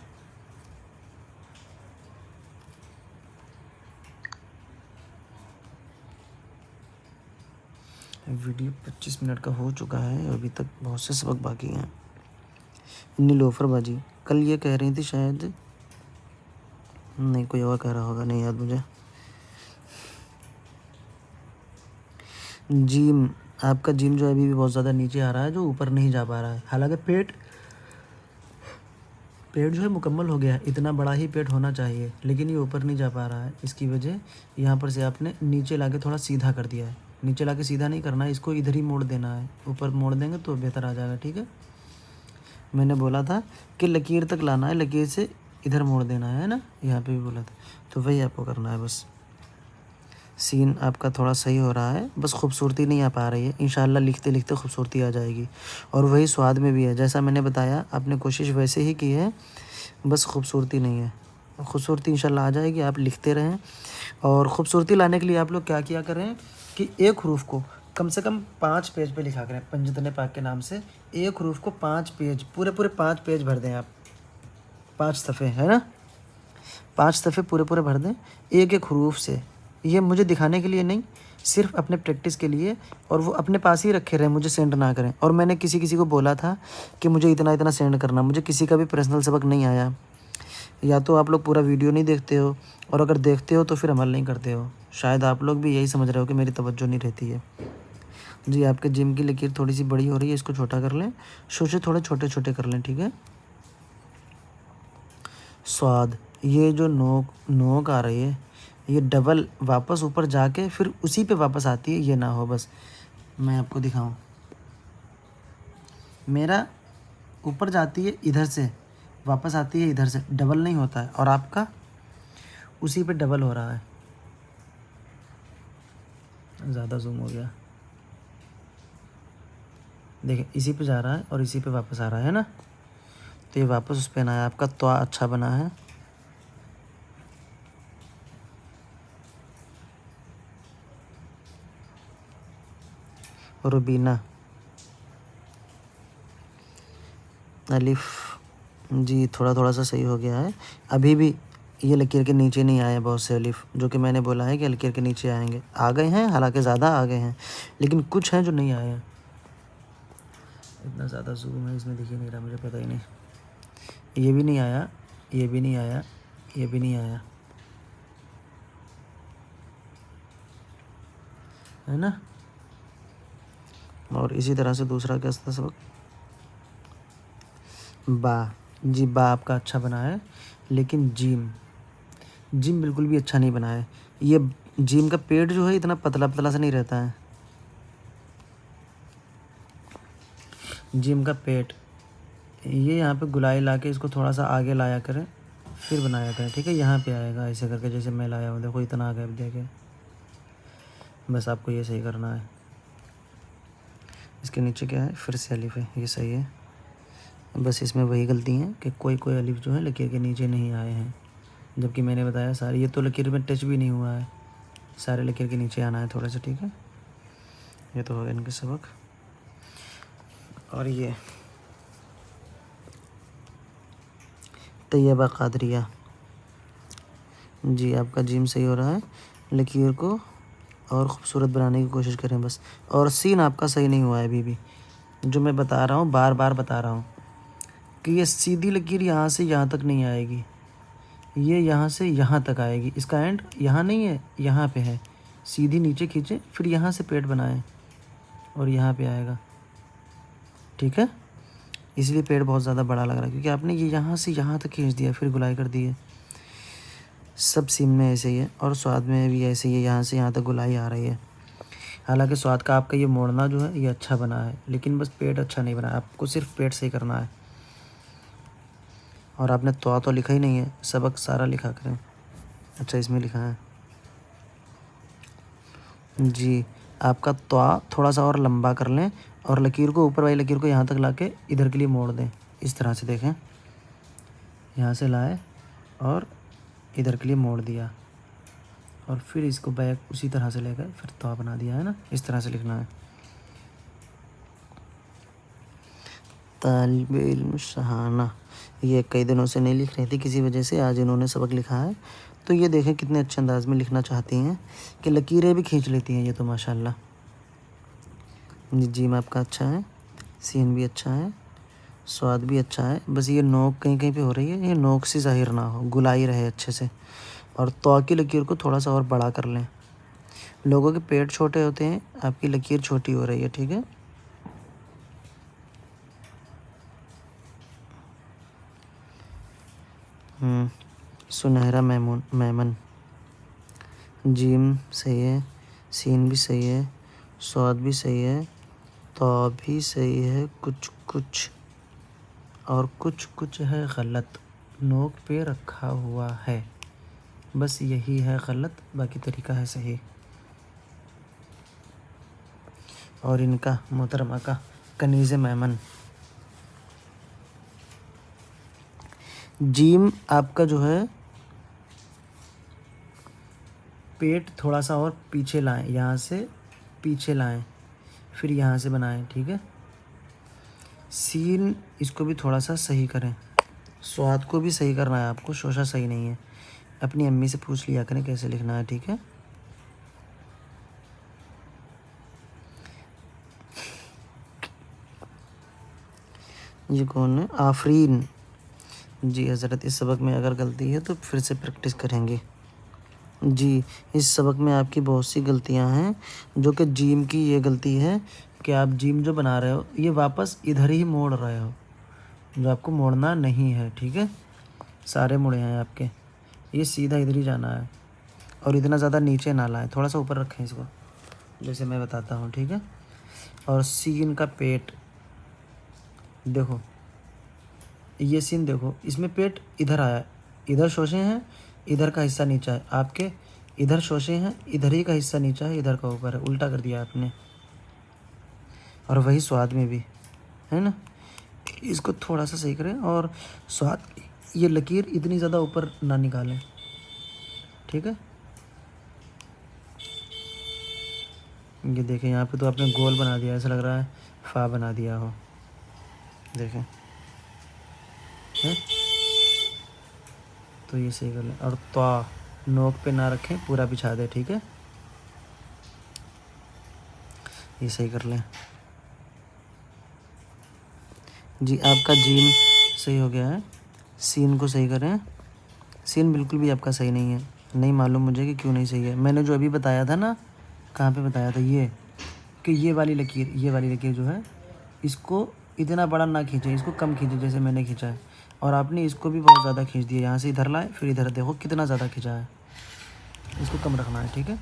वीडियो 25 मिनट का हो चुका है, अभी तक बहुत से सबक बाकी हैं। नीलोफर बाजी कल ये कह रही थी शायद, नहीं कोई और कह रहा होगा, नहीं याद मुझे। जिम, आपका जिम जो है अभी भी बहुत ज़्यादा नीचे आ रहा है, जो ऊपर नहीं जा पा रहा है। हालांकि पेट जो है मुकम्मल हो गया है, इतना बड़ा ही पेट होना चाहिए, लेकिन ये ऊपर नहीं जा पा रहा है। इसकी वजह यहाँ पर से आपने नीचे लाके थोड़ा सीधा कर दिया है। नीचे लाके सीधा नहीं करना है, इसको इधर ही मोड़ देना है। ऊपर मोड़ देंगे तो बेहतर आ जाएगा, ठीक है। मैंने बोला था कि लकीर तक लाना है, लकीर से इधर मोड़ देना है ना, यहाँ पे भी बोला था, तो वही आपको करना है बस। सीन आपका थोड़ा सही हो रहा है, बस खूबसूरती नहीं आ पा रही है। इंशाल्लाह लिखते लिखते खूबसूरती आ जाएगी, और वही स्वाद में भी है। जैसा मैंने बताया, आपने कोशिश वैसे ही की है, बस खूबसूरती नहीं है। खूबसूरती इंशाल्लाह आ जाएगी, आप लिखते रहें। और ख़ूबसूरती लाने के लिए आप लोग क्या किया करें कि एक हरूफ को कम से कम 5 पेज पे लिखा करें। पंजतन पाक के नाम से एक हरूफ को 5 पेज, पूरे 5 पेज भर दें आप। 5 सफ़े, है ना, 5 सफ़े पूरे भर दें एक एक हरूफ से। ये मुझे दिखाने के लिए नहीं, सिर्फ अपने प्रैक्टिस के लिए, और वो अपने पास ही रखे रहें, मुझे सेंड ना करें। और मैंने किसी को बोला था कि मुझे इतना इतना सेंड करना, मुझे किसी का भी पर्सनल सबक नहीं आया। या तो आप लोग पूरा वीडियो नहीं देखते हो, और अगर देखते हो तो फिर अमल नहीं करते हो। शायद आप लोग भी यही समझ रहे हो कि मेरी तवज्जो नहीं रहती है। जी आपके जिम की लकीर थोड़ी सी बड़ी हो रही है, इसको छोटा कर लें, शोशे थोड़े छोटे छोटे कर लें, ठीक है। स्वाद, ये जो नोक आ रही है, ये डबल वापस ऊपर जाके फिर उसी पे वापस आती है, ये ना हो। बस मैं आपको दिखाऊं, मेरा ऊपर जाती है इधर से, वापस आती है इधर से, डबल नहीं होता है, और आपका उसी पे डबल हो रहा है। ज़्यादा जूम हो गया, देखिए इसी पे जा रहा है और इसी पे वापस आ रहा है ना, तो ये वापस उस पे ना है। आपका तो अच्छा बना है। रुबीना, अलिफ, जी थोड़ा सा सही हो गया है। अभी भी ये लकीर के नीचे नहीं आए बहुत से अलिफ, जो कि मैंने बोला है कि लकीर के नीचे आएंगे। आ गए हैं, हालांकि ज़्यादा आ गए हैं, लेकिन कुछ हैं जो नहीं आए हैं। इतना ज़्यादा जूम है इसमें, दिख ही नहीं रहा, मुझे पता ही नहीं। ये भी नहीं आया, ये भी नहीं आया, ये भी नहीं आया, है ना। और इसी तरह से दूसरा क्या था सबक, बा, जी बा आपका अच्छा बना है, लेकिन जिम बिल्कुल भी अच्छा नहीं बना है। ये जिम का पेट जो है इतना पतला पतला सा नहीं रहता है। जिम का पेट, ये यहाँ पे गुलाई ला के इसको थोड़ा सा आगे लाया करें, फिर बनाया करें, ठीक है। यहाँ पे आएगा ऐसे करके, जैसे मैं लाया हूँ, देखो इतना आ गया, देखे। बस आपको ये सही करना है। इसके नीचे क्या है, फिर से अलिफ है, ये सही है। बस इसमें वही गलती है कि कोई अलिफ जो है लकीर के नीचे नहीं आए हैं, जबकि मैंने बताया सारे, ये तो लकीर में टच भी नहीं हुआ है, सारे लकीर के नीचे आना है थोड़ा सा, ठीक है। ये तो हो गया इनके सबक। और ये तैयबा कादरिया, जी आपका जिम सही हो रहा है, लकीर को और ख़ूबसूरत बनाने की कोशिश करें बस। और सीन आपका सही नहीं हुआ है अभी भी, जो मैं बता रहा हूँ, बार बार बता रहा हूँ कि ये सीधी लकीर यहाँ से यहाँ तक नहीं आएगी, ये यहाँ से यहाँ तक आएगी। इसका एंड यहाँ नहीं है, यहाँ पे है। सीधी नीचे खींचे, फिर यहाँ से पेट बनाएं और यहाँ पे आएगा, ठीक है। इसलिए पेड़ बहुत ज़्यादा बड़ा लग रहा है, क्योंकि आपने ये यहाँ से यहाँ तक खींच दिया फिर गुलाई कर दी है। सब सीन में ऐसे ही है और स्वाद में भी ऐसे ही है, यहाँ से यहाँ तक गुलाई आ रही है। हालांकि स्वाद का आपका ये मोड़ना जो है ये अच्छा बना है, लेकिन बस पेट अच्छा नहीं बना है, आपको सिर्फ पेट सही करना है। और आपने तो लिखा ही नहीं है, सबक सारा लिखा करें। अच्छा इसमें लिखा है जी, आपका त्वा थोड़ा सा और लंबा कर लें और लकीर को, ऊपर वाली लकीर को यहाँ तक लाके इधर के लिए मोड़ दें। इस तरह से देखें, यहाँ से लाए और इधर के लिए मोड़ दिया और फिर इसको बैक उसी तरह से लेकर फिर त्वा बना दिया है ना। इस तरह से लिखना है। तालिब इल्म शहाना, ये कई दिनों से नहीं लिख रही थी किसी वजह से, आज इन्होंने सबक लिखा है। तो ये देखें कितने अच्छे अंदाज में लिखना चाहती हैं कि लकीरें भी खींच लेती हैं ये तो माशाल्लाह। जीम आपका अच्छा है, सीन भी अच्छा है, स्वाद भी अच्छा है। बस ये नोक कहीं कहीं पे हो रही है, ये नोक से ज़ाहिर ना हो, गुलाई रहे अच्छे से। और तो की लकीर को थोड़ा सा और बड़ा कर लें। लोगों के पेट छोटे होते हैं, आपकी लकीर छोटी हो रही है, ठीक है। सुनहरा मेमन, जीम सही है, सीन भी सही है, स्वाद भी सही है, तो भी सही है, कुछ कुछ और कुछ कुछ है गलत, नोक पे रखा हुआ है, बस यही है गलत, बाकी तरीका है सही। और इनका मोहतरमा का कनीज़ मेमन, जीम आपका जो है पेट थोड़ा सा और पीछे लाएं, यहाँ से पीछे लाएं, फिर यहाँ से बनाएं, ठीक है। सीन इसको भी थोड़ा सा सही करें, स्वाद को भी सही करना है आपको, शोशा सही नहीं है। अपनी अम्मी से पूछ लिया करें कैसे लिखना है, ठीक है। ये कौन है? आफरीन जी हज़रत, इस सबक में अगर गलती है तो फिर से प्रैक्टिस करेंगे जी। इस सबक में आपकी बहुत सी गलतियां हैं, जो कि जीम की ये गलती है कि आप जीम जो बना रहे हो ये वापस इधर ही मोड़ रहे हो, जो आपको मोड़ना नहीं है, ठीक है। सारे मुड़े हैं आपके, ये सीधा इधर ही जाना है। और इतना ज़्यादा नीचे ना लाएं, थोड़ा सा ऊपर रखें इसको, जैसे मैं बताता हूँ, ठीक है। और सीन का पेट देखो, ये सीन देखो, इसमें पेट इधर आया, इधर शोशे हैं, इधर का हिस्सा नीचा है, आपके इधर शोशे हैं, इधर ही का हिस्सा नीचा है, इधर का ऊपर है, उल्टा कर दिया आपने। और वही स्वाद में भी है ना, इसको थोड़ा सा सही करें। और स्वाद, ये लकीर इतनी ज़्यादा ऊपर ना निकालें, ठीक है। ये देखें, यहाँ पे तो आपने गोल बना दिया, ऐसा लग रहा है फा बना दिया हो, देखें है। तो ये सही कर लें। और तो नोक पे ना रखें, पूरा बिछा दें, ठीक है। ये सही कर लें जी। आपका जीम सही हो गया है, सीन को सही करें। सीन बिल्कुल भी आपका सही नहीं है, नहीं मालूम मुझे कि क्यों नहीं सही है। मैंने जो अभी बताया था ना, कहाँ पे बताया था, ये कि ये वाली लकीर जो है, इसको इतना बड़ा ना खींचे, इसको कम खींचे जैसे मैंने खींचा है। और आपने इसको भी बहुत ज़्यादा खींच दिया, यहाँ से इधर लाए फिर इधर, देखो कितना ज़्यादा खींचा है, इसको कम रखना है, ठीक है।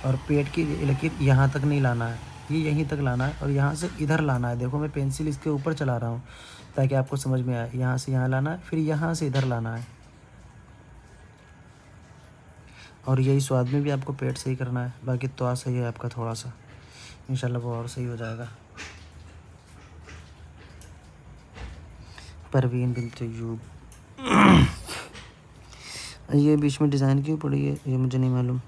और पेट की लकीर यहाँ तक नहीं लाना है, ये यहीं तक लाना है और यहाँ से इधर लाना है। देखो मैं पेंसिल इसके ऊपर चला रहा हूँ ताकि आपको समझ में आए। यहाँ से यहाँ लाना है, फिर यहाँ से इधर लाना है। और यही स्वाद में भी आपको पेट सही करना है, बाकी तो सही है आपका थोड़ा सा, इंशाल्लाह वो और सही हो जाएगा। परवीन बिनत अय्यूब, ये बीच में डिज़ाइन क्यों पड़ी है ये मुझे नहीं मालूम।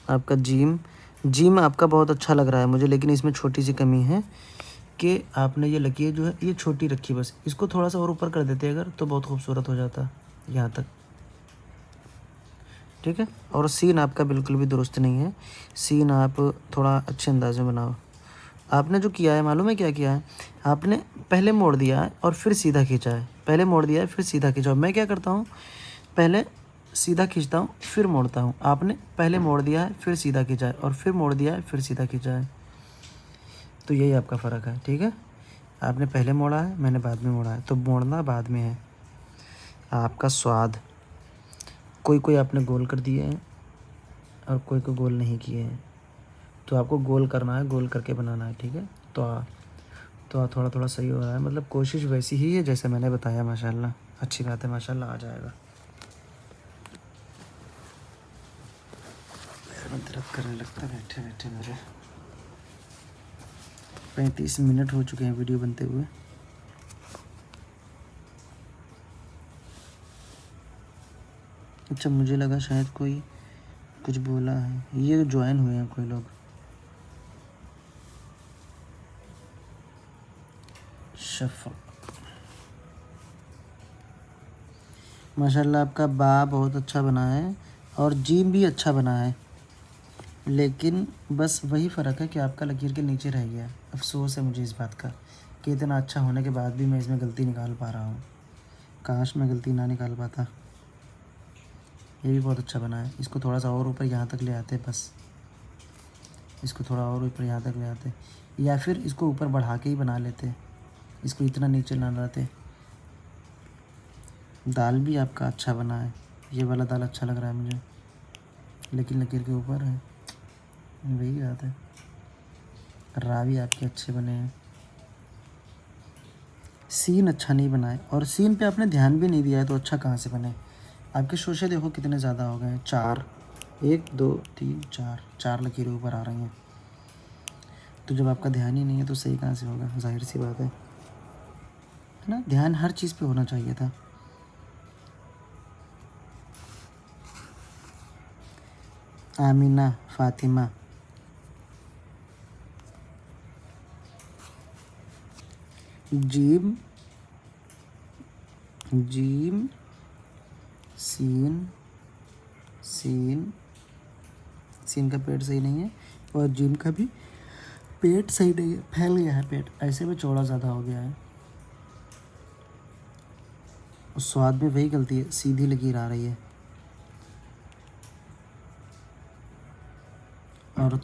आपका जीम आपका बहुत अच्छा लग रहा है मुझे, लेकिन इसमें छोटी सी कमी है कि आपने ये लकीर जो है ये छोटी रखी, बस इसको थोड़ा सा और ऊपर कर देते अगर तो बहुत खूबसूरत हो जाता यहाँ तक, ठीक है। और सीन आपका बिल्कुल भी दुरुस्त नहीं है, सीन आप थोड़ा अच्छे अंदाज में बनाओ। आपने जो किया है मालूम है क्या किया है, आपने पहले मोड़ दिया है और फिर सीधा खींचा है, पहले मोड़ दिया है फिर सीधा खींचा। मैं क्या करता हूँ, पहले सीधा खींचता हूँ फिर मोड़ता हूँ, आपने पहले मोड़ दिया है फिर सीधा खींचा है और फिर मोड़ दिया है फिर सीधा खींचा है। तो यही आपका फ़र्क है, ठीक है। आपने पहले मोड़ा है, मैंने बाद में मोड़ा है, तो मोड़ना बाद में है। आपका स्वाद, कोई कोई आपने गोल कर दिए हैं और कोई को गोल नहीं किए हैं, तो आपको गोल करना है, गोल करके बनाना है, ठीक है। तो थोड़ा थोड़ा सही हो रहा है, मतलब कोशिश वैसी ही है जैसे मैंने बताया। माशाल्लाह, अच्छी बात है, माशाल्लाह आ जाएगा। पैर में दर्द करने लगता है बैठे बैठे मेरे। 35 मिनट हो चुके हैं वीडियो बनते हुए। अच्छा, मुझे लगा शायद कोई कुछ बोला है। ये ज्वाइन हुए हैं कोई लोग। शफक, माशाल्लाह आपका बा बहुत अच्छा बना है और जीम भी अच्छा बना है, लेकिन बस वही फ़र्क है कि आपका लकीर के नीचे रह गया है। अफसोस है मुझे इस बात का कि इतना अच्छा होने के बाद भी मैं इसमें गलती निकाल पा रहा हूँ। काश मैं गलती ना निकाल पाता। ये भी बहुत अच्छा बना है। इसको थोड़ा सा और ऊपर यहाँ तक ले आते, बस इसको थोड़ा और ऊपर यहाँ तक ले आते, या फिर इसको ऊपर बढ़ा के ही बना लेते, इसको इतना नीचे ना लाते। दाल भी आपका अच्छा बना है, ये वाला दाल अच्छा लग रहा है मुझे, लेकिन लकीर के ऊपर है, वही बात है। रावी आपके अच्छे बने हैं, सीन अच्छा नहीं बना है, और सीन पे आपने ध्यान भी नहीं दिया है तो अच्छा कहाँ से बने। आपके शोशे देखो कितने ज़्यादा हो गए हैं, 4, 1 2 3 4 लकीरें ऊपर आ रही हैं। तो जब आपका ध्यान ही नहीं है तो सही कहाँ से होगा, जाहिर सी बात है ना। ध्यान हर चीज़ पे होना चाहिए था। आमीना फातिमा, जीम जीम सीन सीन सीन का पेट सही नहीं है, और जीम का भी पेट सही नहीं है, फैल गया है पेट, ऐसे में चौड़ा ज़्यादा हो गया है। और स्वाद में वही गलती है, सीधी लकीर आ रही है। और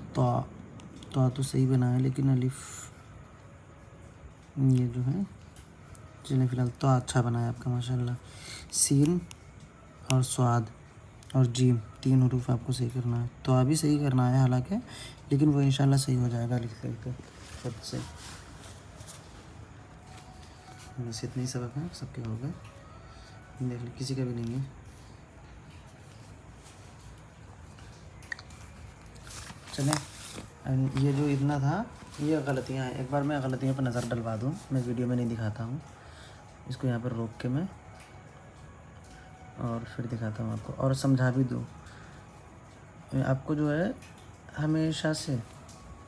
तो सही बना है, लेकिन अलिफ ये जो है, चलिए फ़िलहाल तो अच्छा बना है आपका माशाल्लाह। सीन और स्वाद और जीम 3 हरूफ आपको सही करना है, तो अभी सही करना है हालांकि, लेकिन वो इंशाल्लाह सही हो जाएगा लिखते लिखते खुद से। बस इतने ही सबक हैं, सबके हो गए, देख लो किसी का भी नहीं है। चलें, ये जो इतना था ये गलतियाँ हैं, एक बार मैं गलतियों पर नज़र डलवा दूँ, मैं वीडियो में नहीं दिखाता हूँ, इसको यहाँ पर रोक के मैं और फिर दिखाता हूँ आपको, और समझा भी दूँ आपको। जो है हमेशा से,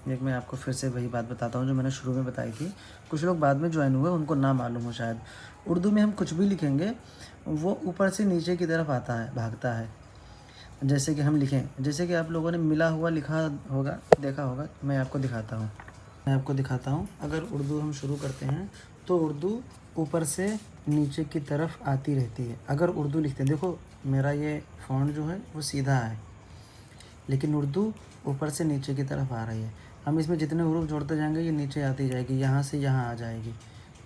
एक मैं आपको फिर से वही बात बताता हूँ जो मैंने शुरू में बताई थी। कुछ लोग बाद में ज्वाइन हुए, उनको ना मालूम हो शायद। उर्दू में हम कुछ भी लिखेंगे वो ऊपर से नीचे की तरफ आता है, भागता है। जैसे कि हम लिखें, जैसे कि आप लोगों ने मिला हुआ लिखा होगा, देखा होगा, मैं आपको दिखाता हूँ। अगर उर्दू हम शुरू करते हैं तो उर्दू ऊपर से नीचे की तरफ आती रहती है। अगर उर्दू लिखते हैं, देखो मेरा ये फ़ॉन्ट जो है वो सीधा है, लेकिन उर्दू ऊपर से नीचे की तरफ आ रही है। हम इसमें जितने हुरूफ जोड़ते जाएंगे ये नीचे आती जाएगी, यहाँ से यहाँ आ जाएगी।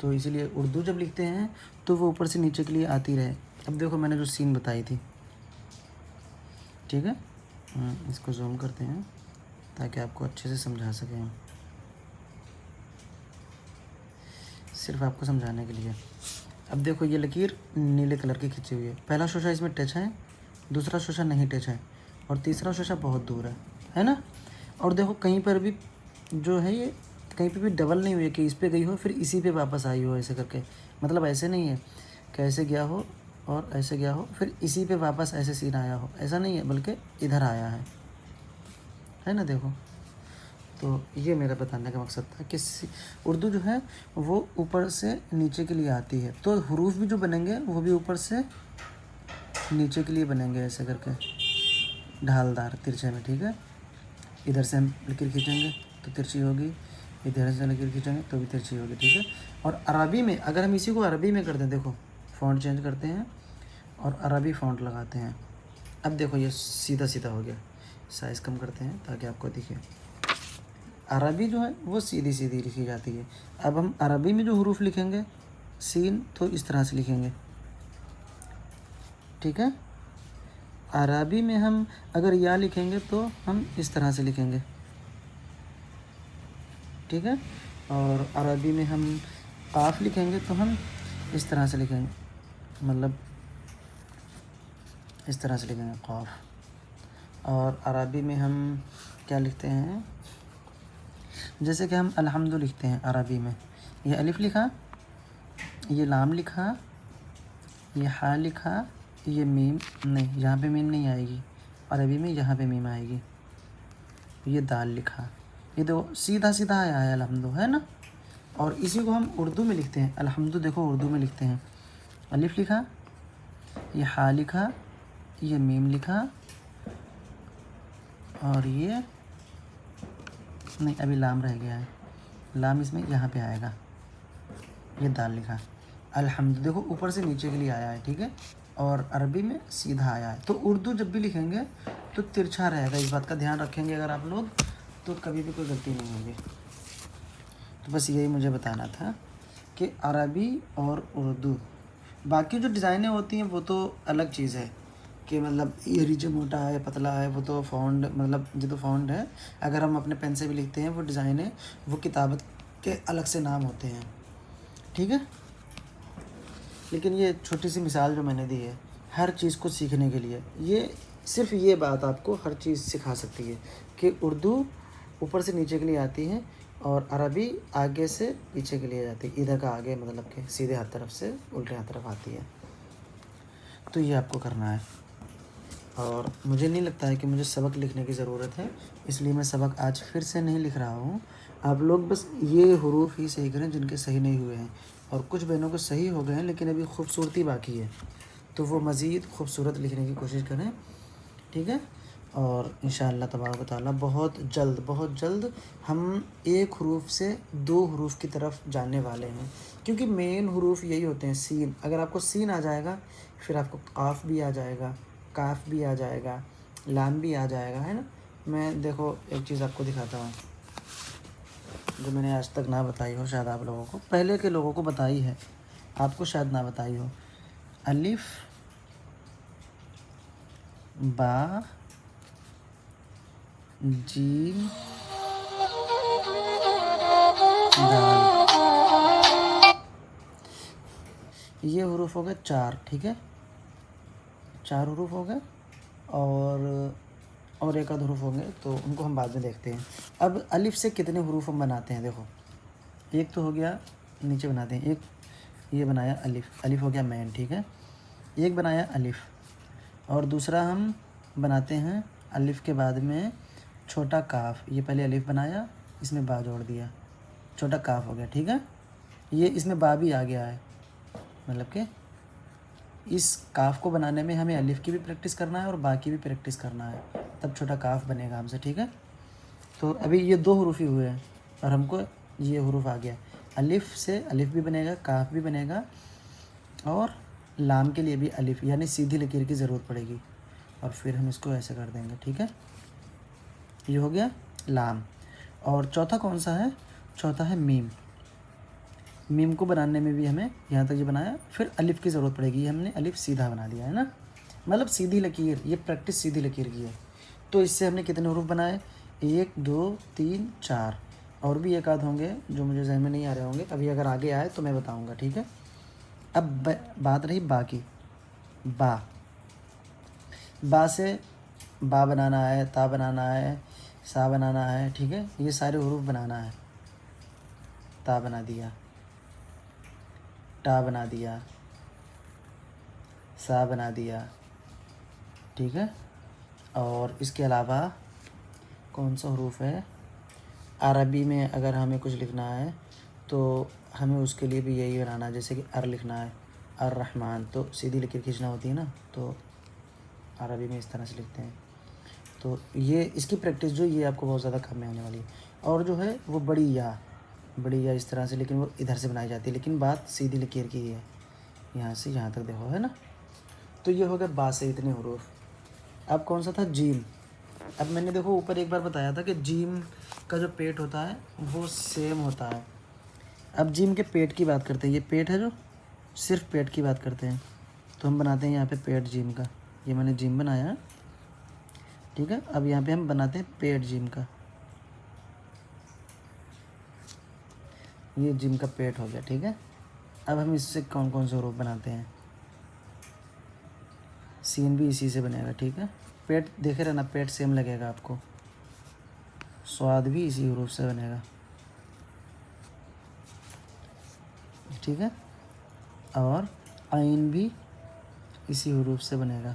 तो इसीलिए उर्दू जब लिखते हैं तो वो ऊपर से नीचे के लिए आती रहे। अब देखो मैंने जो सीन बताई थी, ठीक है, इसको जूम करते हैं ताकि आपको अच्छे से समझा सकें हम, सिर्फ आपको समझाने के लिए। अब देखो ये लकीर नीले कलर की खींची हुई है, पहला शोशा इसमें टच है, दूसरा शोशा नहीं टच है, और तीसरा शोशा बहुत दूर है ना। और देखो कहीं पर भी जो है ये कहीं पे भी डबल नहीं हुई है कि इस पे गई हो फिर इसी पे वापस आई हो, ऐसे करके, मतलब ऐसे नहीं है कि ऐसे गया हो और ऐसे गया हो फिर इसी पे वापस ऐसे सीन आया हो, ऐसा नहीं है, बल्कि इधर आया है ना। देखो, तो ये मेरा बताने का मकसद था कि उर्दू जो है वो ऊपर से नीचे के लिए आती है, तो हरूफ भी जो बनेंगे वो भी ऊपर से नीचे के लिए बनेंगे, ऐसे करके ढालदार तिरछे में, ठीक है। इधर से हम लकीर खींचेंगे तो तिरछी होगी, इधर से लकीर खींचेंगे तो भी तिरछी होगी, ठीक है। और अरबी में अगर हम इसी को अरबी में करते हैं, देखो फ़ॉन्ट चेंज करते हैं और अरबी फ़ॉन्ट लगाते हैं। अब देखो ये सीधा सीधा हो गया, साइज़ कम करते हैं ताकि आपको दिखे। अरबी जो है वो सीधी सीधी लिखी जाती है। अब हम अरबी में जो हरूफ लिखेंगे सीन तो इस तरह से लिखेंगे, ठीक है। अरबी में हम अगर या लिखेंगे तो हम इस तरह से लिखेंगे, ठीक है। और अरबी में हम काफ लिखेंगे तो हम इस तरह से लिखेंगे, मतलब इस तरह से लिखेंगे काफ। और अरबी में हम क्या लिखते हैं, जैसे कि हम अल्हम्दु लिखते हैं अरबी में, ये अलिफ लिखा, ये लाम लिखा, ये हा लिखा, ये मीम नहीं, यहाँ पे मीम नहीं आएगी अरबी में, यहाँ पे मीम आएगी। ये दाल लिखा, ये तो सीधा सीधा आया है अल्हम्दु, है ना। और इसी को हम उर्दू में लिखते हैं, अल्हम्दु देखो उर्दू में लिखते हैं, अलिफ लिखा, ये हा लिखा, ये मीम लिखा, और ये नहीं अभी लाम रह गया है, लाम इसमें यहाँ पे आएगा, ये दाल लिखा। अल्हम्दु देखो ऊपर से नीचे के लिए आया है, ठीक है। और अरबी में सीधा आया है। तो उर्दू जब भी लिखेंगे तो तिरछा रहेगा, इस बात का ध्यान रखेंगे अगर आप लोग, तो कभी भी कोई गलती नहीं होगी। तो बस यही मुझे बताना था कि अरबी और उर्दू, बाकी जो डिज़ाइनें होती हैं वो तो अलग चीज़ है, कि मतलब ये नीचे मोटा है पतला है, वो तो फ़ॉन्ट, मतलब जो तो फ़ॉन्ट है। अगर हम अपने पेन से भी लिखते हैं वो डिज़ाइनें, वो किताबत के अलग से नाम होते हैं, ठीक है। लेकिन ये छोटी सी मिसाल जो मैंने दी है हर चीज़ को सीखने के लिए, ये सिर्फ ये बात आपको हर चीज़ सिखा सकती है कि उर्दू ऊपर से नीचे के लिए आती है और अरबी आगे से पीछे के लिए जाती है, इधर का आगे मतलब कि सीधे हाथ तरफ से उल्टे हाथ तरफ आती है। तो ये आपको करना है। और मुझे नहीं लगता है कि मुझे सबक लिखने की ज़रूरत है, इसलिए मैं सबक आज फिर से नहीं लिख रहा हूँ। आप लोग बस ये हरूफ ही सही करें जिनके सही नहीं हुए हैं, और कुछ बहनों को सही हो गए हैं लेकिन अभी खूबसूरती बाकी है, तो वो मज़ीद खूबसूरत लिखने की कोशिश करें, ठीक है। और इंशाअल्लाह तबारक व तआला बहुत जल्द हम एक हरूफ से दो हरूफ की तरफ जाने वाले हैं, क्योंकि मेन हरूफ यही होते हैं। सीन, अगर आपको सीन आ जाएगा फिर आपको काफ भी आ जाएगा, काफ भी आ जाएगा, लाम भी आ जाएगा, है ना। मैं देखो एक चीज़ आपको दिखाता हूँ जो मैंने आज तक ना बताई हो, शायद आप लोगों को, पहले के लोगों को बताई है, आपको शायद ना बताई हो। अलिफ, बा, जीम, दाल, ये हरूफ हो गए 4, ठीक है। 4 हरूफ हो गए, और एक आध हरूफ होंगे तो उनको हम बाद में देखते हैं। अब अलिफ से कितने हरूफ हम बनाते हैं, देखो एक तो हो गया, नीचे बनाते हैं, एक ये बनाया अलिफ, अलिफ हो गया मैन, ठीक है। एक बनाया अलिफ, और दूसरा हम बनाते हैं अलिफ के बाद में छोटा काफ, ये पहले अलिफ बनाया, इसमें बा जोड़ दिया, छोटा काफ हो गया, ठीक है। ये इसमें बा भी आ गया है, मतलब कि इस काफ को बनाने में हमें अलिफ की भी प्रैक्टिस करना है और बा की भी प्रैक्टिस करना है, तब छोटा काफ बनेगा हमसे, ठीक है। तो अभी ये 2 हरूफ ही हुए हैं और हमको ये हरूफ आ गया। अलिफ से अलिफ भी बनेगा, काफ भी बनेगा, और लाम के लिए भी अलिफ यानी सीधी लकीर की ज़रूरत पड़ेगी, और फिर हम इसको ऐसे कर देंगे, ठीक है। ये हो गया लाम। और चौथा कौन सा है, चौथा है मीम। मीम को बनाने में भी हमें यहाँ तक ये बनाया, फिर अलिफ की ज़रूरत पड़ेगी, ये हमने अलिफ सीधा बना दिया है ना, मतलब सीधी लकीर, ये प्रैक्टिस सीधी लकीर की है। तो इससे हमने कितने हरूफ बनाए, 1 2 3 4, और भी एक आध होंगे जो मुझे जहन में नहीं आ रहे होंगे, अभी अगर आगे आए तो मैं बताऊँगा, ठीक है। अब बात रही बा की, बा से बा बनाना है, ता बनाना है, सा बनाना है, ठीक है। ये सारे हरूफ बनाना है, ता बना दिया, टा बना दिया, सा बना दिया, ठीक है। और इसके अलावा कौन सा हरूफ है, अरबी में अगर हमें कुछ लिखना है तो हमें उसके लिए भी यही बनाना है, जैसे कि अर लिखना है, अर रहमान, तो सीधी लकीर खींचना होती है ना, तो अरबी में इस तरह से लिखते हैं। तो ये इसकी प्रैक्टिस जो ये आपको बहुत ज़्यादा काम में आने वाली है। और जो है वो बड़ी या इस तरह से, लेकिन वो इधर से बनाई जाती है, लेकिन बात सीधी लकीर की ही है, यहाँ से यहाँ तक देखो, है ना। तो ये हो गया बा से इतने हरूफ। अब कौन सा था, जीम। अब मैंने देखो ऊपर एक बार बताया था कि जीम का जो पेट होता है वो सेम होता है। अब जीम के पेट की बात करते हैं, ये पेट है जो, सिर्फ पेट की बात करते हैं, तो हम बनाते हैं यहाँ पे पेट जीम का। ये मैंने जीम बनाया है, ठीक है। अब यहाँ पे हम बनाते हैं पेट जीम का। ये जिम का पेट हो गया, ठीक है। अब हम इससे कौन कौन से रूप बनाते हैं। सीन भी इसी से बनेगा, ठीक है। पेट देखे रहना, पेट सेम लगेगा आपको। स्वाद भी इसी रूप से बनेगा, ठीक है। और आइन भी इसी रूप से बनेगा,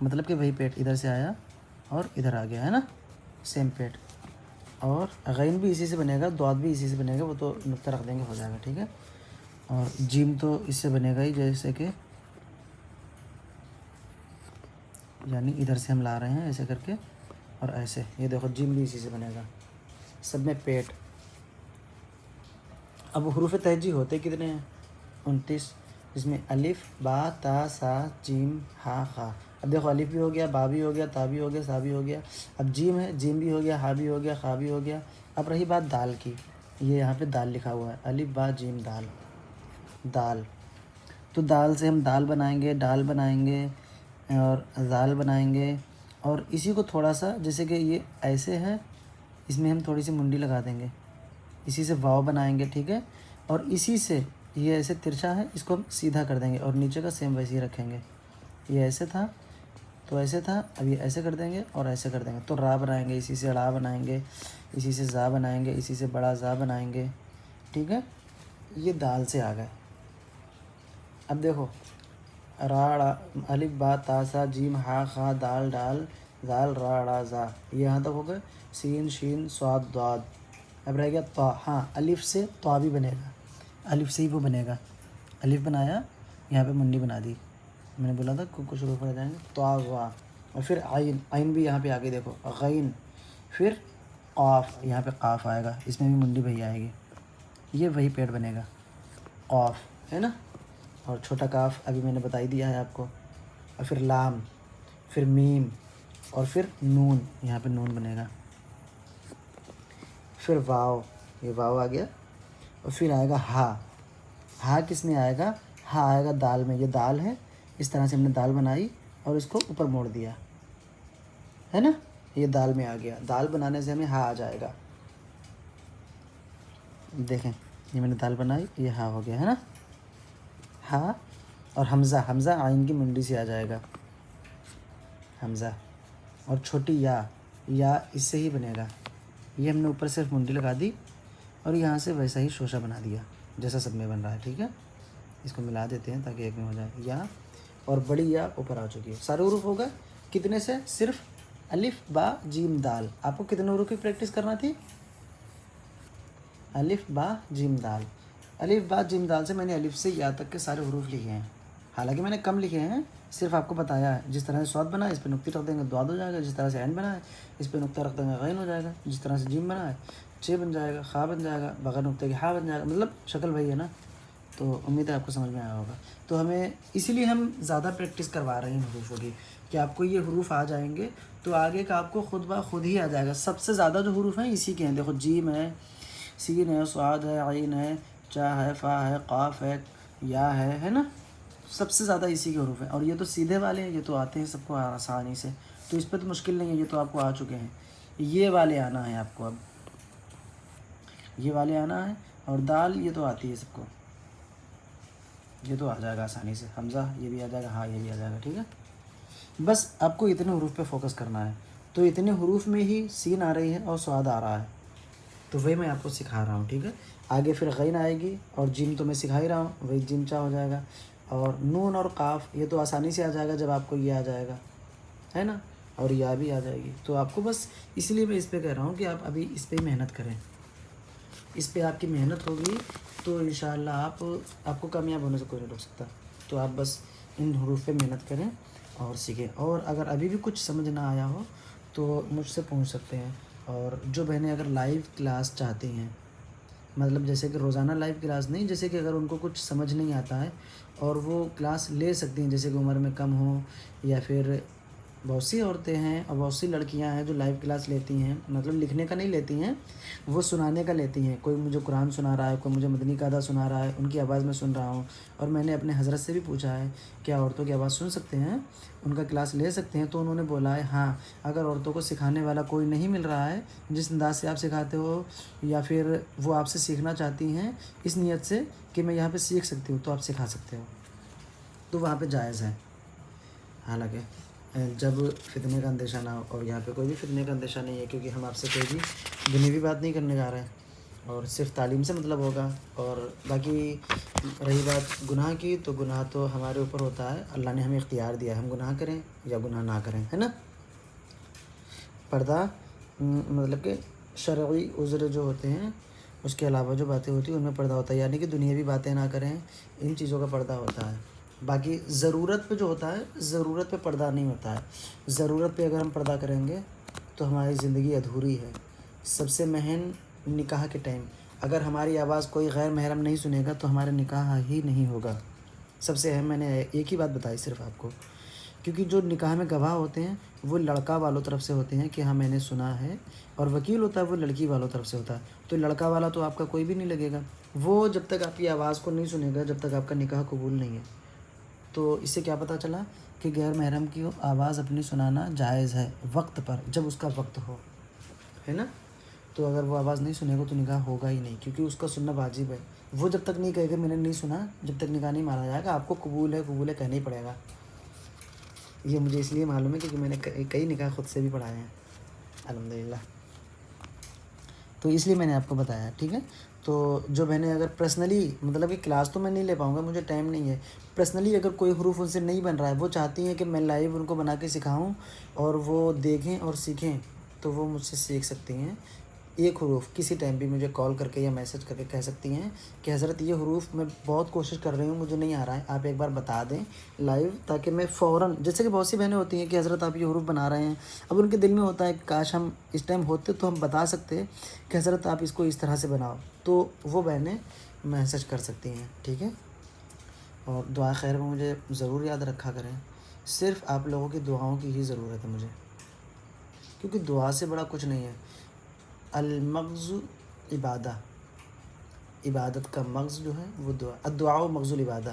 मतलब कि वही पेट इधर से आया और इधर आ गया, है ना, सेम पेट। और गैन भी इसी से बनेगा, द्वाद भी इसी से बनेगा, वो तो नुक्ता रख देंगे हो जाएगा, ठीक है। और जीम तो इससे बनेगा ही, जैसे कि यानी इधर से हम ला रहे हैं ऐसे करके और ऐसे, ये देखो जीम भी इसी से बनेगा, सब में पेट। अब हुरूफ तहजी होते कितने हैं, 29, जिसमें अलिफ बा ता सा जीम हा खा। अब देखो अलिफ भी हो गया, बा भी हो गया, ता भी हो गया, सा भी हो गया। अब जीम है, जीम भी हो गया, हा भी हो गया, खा भी हो गया। अब रही बात दाल की, ये यहाँ पे दाल लिखा हुआ है, अलिफ बा जीम दाल, दाल। तो दाल से हम दाल बनाएंगे, डाल बनाएंगे और दाल बनाएंगे। और इसी को थोड़ा सा, जैसे कि ये ऐसे है, इसमें हम थोड़ी सी मुंडी लगा देंगे, इसी से वाव बनाएंगे, ठीक है। और इसी से ये ऐसे तिरछा है, इसको हम सीधा कर देंगे और नीचे का सेम वैसे ही रखेंगे। ये ऐसे था तो ऐसे था, अब ये ऐसे कर देंगे और ऐसे कर देंगे, तो रा बनाएंगे, इसी से रा बनाएंगे, इसी से ज़ा बनाएंगे, इसी से बड़ा ज़ा बनाएंगे, ठीक है। ये दाल से आ गए। अब देखो रा अलिफ बा ता सा जीम हा खा दाल डाल दाल रा ड़ा ज़ा, ये यहाँ तक हो गए। सीन शीन स्वाद द्वाद। अब रह गया त्वा। हाँ, अलिफ से त्वा भी बनेगा, अलिफ से ही वो बनेगा। अलिफ बनाया, यहाँ पे मुंडी बना दी, मैंने बोला था कुछ रूप रह जाएंगे, त्वा वा। और फिर आइन, आइन भी यहाँ पे आगे देखो, गैन, फिर क़ाफ़, यहाँ पे क़ाफ़ आएगा, इसमें भी मुंडी भई आएगी, ये वही पेट बनेगा, क़ाफ़, है ना। और छोटा काफ अभी मैंने बता ही दिया है आपको। और फिर लाम, फिर मीम और फिर नून, यहाँ पे नून बनेगा। फिर वाव, ये वाव आ गया। और फिर आएगा हा। हा किस में आएगा, हा आएगा दाल में, ये दाल है, इस तरह से हमने दाल बनाई और इसको ऊपर मोड़ दिया, है ना, ये दाल में आ गया। दाल बनाने से हमें हा आ जाएगा। देखें, ये मैंने दाल बनाई, ये हा हो गया, है ना, हा। और हमज़ा, हमज़ा आइन की मुंडी से आ जाएगा, हमज़ा। और छोटी या इससे ही बनेगा, ये हमने ऊपर सिर्फ मुंडी लगा दी और यहाँ से वैसा ही शोशा बना दिया जैसा सब में बन रहा है, ठीक है। इसको मिला देते हैं ताकि एक में हो जाए, या। और बड़ी या ऊपर आ चुकी है। सारे हुरूफ होगा कितने से, सिर्फ अलिफ बा जीम दाल। आपको कितने हुरूफ की प्रैक्टिस करना थी, अलिफ बा जीम दाल। अलिफ बा जीम दाल से मैंने अलिफ से या तक के सारे हुरूफ लिखे हैं, हालांकि मैंने कम लिखे हैं, सिर्फ आपको बताया है। जिस तरह से स्वाद बना है इस पर नुक्ती रख देंगे, द्वाद हो जाएगा। जिस तरह से एंड बना है इस पर नुक्ता रख देंगे, गैन हो जाएगा। जिस तरह से जीम बना है चे बन जाएगा, खा बन जाएगा, बगैर नुक्ते के हा बन जाएगा। मतलब शक्ल वही है ना। तो उम्मीद है आपको समझ में आया होगा। तो हमें इसीलिए हम ज़्यादा प्रैक्टिस करवा रहे हैं हुरूफों की, कि आपको ये हुरूफ आ जाएंगे तो आगे का आपको खुद ब खुद ही आ जाएगा। सबसे ज़्यादा जो हुरूफ हैं इसी के हैं। देखो जीम है, सीन है, स्वाद है, आइन है, चा है, फ़ा है, क़ाफ़ है, या है ना। सबसे ज़्यादा इसी के हुरूफ हैं। और ये तो सीधे वाले हैं, ये तो आते हैं सबको आसानी से, तो इस पर तो मुश्किल नहीं है, ये तो आपको आ चुके हैं। ये वाले आना है आपको, अब ये वाले आना है। और दाल ये तो आती है सबको, ये तो आ जाएगा आसानी से। हमज़ा ये भी आ जाएगा, हाँ ये भी आ जाएगा, ठीक है। बस आपको इतने हुरूफ पे फोकस करना है। तो इतने हुरूफ में ही सीन आ रही है और स्वाद आ रहा है, तो वही मैं आपको सिखा रहा हूँ, ठीक है। आगे फिर गैन आएगी और जिम तो मैं सिखा ही रहा हूँ, वही जिम चा हो जाएगा। और नून और काफ ये तो आसानी से आ जाएगा जब आपको ये आ जाएगा, है ना। और या भी आ जाएगी। तो आपको बस इसलिए मैं इस पर कह रहा हूँ कि आप अभी इस पर ही मेहनत करें। इस पर आपकी मेहनत होगी तो इंशाअल्लाह आपको कामयाब होने से कोई नहीं रोक सकता। तो आप बस इन हुरूफ पे मेहनत करें और सीखें। और अगर अभी भी कुछ समझ ना आया हो तो मुझसे पूछ सकते हैं। और जो बहनें अगर लाइव क्लास चाहती हैं, मतलब जैसे कि रोज़ाना लाइव क्लास नहीं, जैसे कि अगर उनको कुछ समझ नहीं आता है और वो क्लास ले सकती हैं, जैसे कि उम्र में कम हो या फिर बहुत सी औरतें हैं और बहुत सी लड़कियां हैं जो लाइव क्लास लेती हैं, मतलब लिखने का नहीं लेती हैं, वो सुनाने का लेती हैं। कोई मुझे कुरान सुना रहा है, कोई मुझे मदनी कायदा सुना रहा है, उनकी आवाज़ में सुन रहा हूँ। और मैंने अपने हज़रत से भी पूछा है क्या औरतों की आवाज़ सुन सकते हैं, उनका क्लास ले सकते हैं? तो उन्होंने बोला है हाँ, अगर औरतों को सिखाने वाला कोई नहीं मिल रहा है जिस अंदाज से आप सिखाते हो, या फिर वो आपसे सीखना चाहती हैं इस नीयत से कि मैं यहाँ पे सीख सकती हूँ, तो आप सिखा सकते हो, तो वहाँ पे जायज़ है। हालांकि जब फितने का अंदेशा ना हो, और यहाँ पे कोई भी फितने का अंदेशा नहीं है, क्योंकि हम आपसे कोई भी दुनियावी बात नहीं करने जा रहे हैं, और सिर्फ तालीम से मतलब होगा। और बाकी रही बात गुनाह की, तो गुनाह तो हमारे ऊपर होता है, अल्लाह ने हमें इख्तियार दिया है, हम गुनाह करें या गुनाह ना करें, है ना। पर्दा मतलब कि शरई उज़्र जो होते हैं, उसके अलावा जो बातें होती हैं उनमें पर्दा होता है, यानी कि दुनियावी बातें ना करें, इन चीज़ों का पर्दा होता है। बाकी ज़रूरत पे जो होता है, ज़रूरत पे पर्दा नहीं होता है। ज़रूरत पे अगर हम पर्दा करेंगे तो हमारी ज़िंदगी अधूरी है। सबसे महन निकाह के टाइम अगर हमारी आवाज़ कोई गैर महरम नहीं सुनेगा तो हमारा निकाह ही नहीं होगा। सबसे अहम मैंने एक ही बात बताई सिर्फ आपको, क्योंकि जो निकाह में गवाह होते हैं वो लड़का वालों तरफ से होते हैं कि हाँ मैंने सुना है, और वकील होता है वो लड़की वालों तरफ से होता है। तो लड़का वाला तो आपका कोई भी नहीं लगेगा, वो जब तक आपकी आवाज़ को नहीं सुनेगा, जब तक आपका निकाह कबूल नहीं है। तो इससे क्या पता चला कि गैर महरम की आवाज़ अपनी सुनाना जायज़ है वक्त पर, जब उसका वक्त हो, है ना। तो अगर वो आवाज़ नहीं सुनेगा तो निकाह होगा ही नहीं, क्योंकि उसका सुनना वाजिब है। वो जब तक नहीं कहेगा मैंने नहीं सुना, जब तक निकाह नहीं मारा जाएगा, आपको कबूल है कहना ही पड़ेगा। ये मुझे इसलिए मालूम है क्योंकि मैंने कई निकाह ख़ुद से भी पढ़ाए हैं अल्हम्दुलिल्लाह, तो इसलिए मैंने आपको बताया, ठीक है। तो जो मैंने अगर पर्सनली, मतलब कि क्लास तो मैं नहीं ले पाऊँगा, मुझे टाइम नहीं है। पर्सनली अगर कोई हरूफ उनसे नहीं बन रहा है, वो चाहती हैं कि मैं लाइव उनको बना के सिखाऊँ और वो देखें और सीखें, तो वो मुझसे सीख सकती हैं। एक हरूफ किसी टाइम भी मुझे कॉल करके या मैसेज करके कह सकती हैं कि हज़रत ये हरूफ मैं बहुत कोशिश कर रही हूँ, मुझे नहीं आ रहा है, आप एक बार बता दें लाइव, ताकि मैं फ़ौरन, जैसे कि बहुत सी बहनें होती हैं कि हज़रत आप ये हरूफ बना रहे हैं, अब उनके दिल में होता है काश हम इस टाइम होते तो हम बता सकते कि हज़रत आप इसको इस तरह से बनाओ, तो वो बहनें मैसेज कर सकती हैं, ठीक है। और दुआ खैर में मुझे ज़रूर याद रखा करें, सिर्फ़ आप लोगों की दुआओं की ही ज़रूरत है मुझे, क्योंकि दुआ से बड़ा कुछ नहीं है। अलमग़्ज़ु इबादा, इबादत का मग़्ज़ जो है वो दुआ, अद्दुआ मग़्ज़ुल इबादा,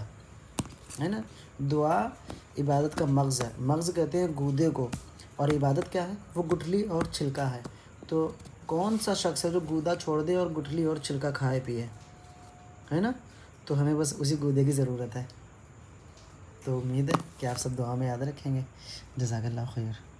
है ना। दुआ इबादत का मग़्ज़ है, मग़्ज़ कहते हैं गूदे को, और इबादत क्या है, वो गुठली और छिलका है। तो कौन सा शख्स है जो गूदा छोड़ दे और गुठली और छिलका खाए पिए, है ना। तो हमें बस उसी गूदे की ज़रूरत है। तो उम्मीद है कि आप सब दुआ में याद रखेंगे। जज़ाकल्लाह खैर।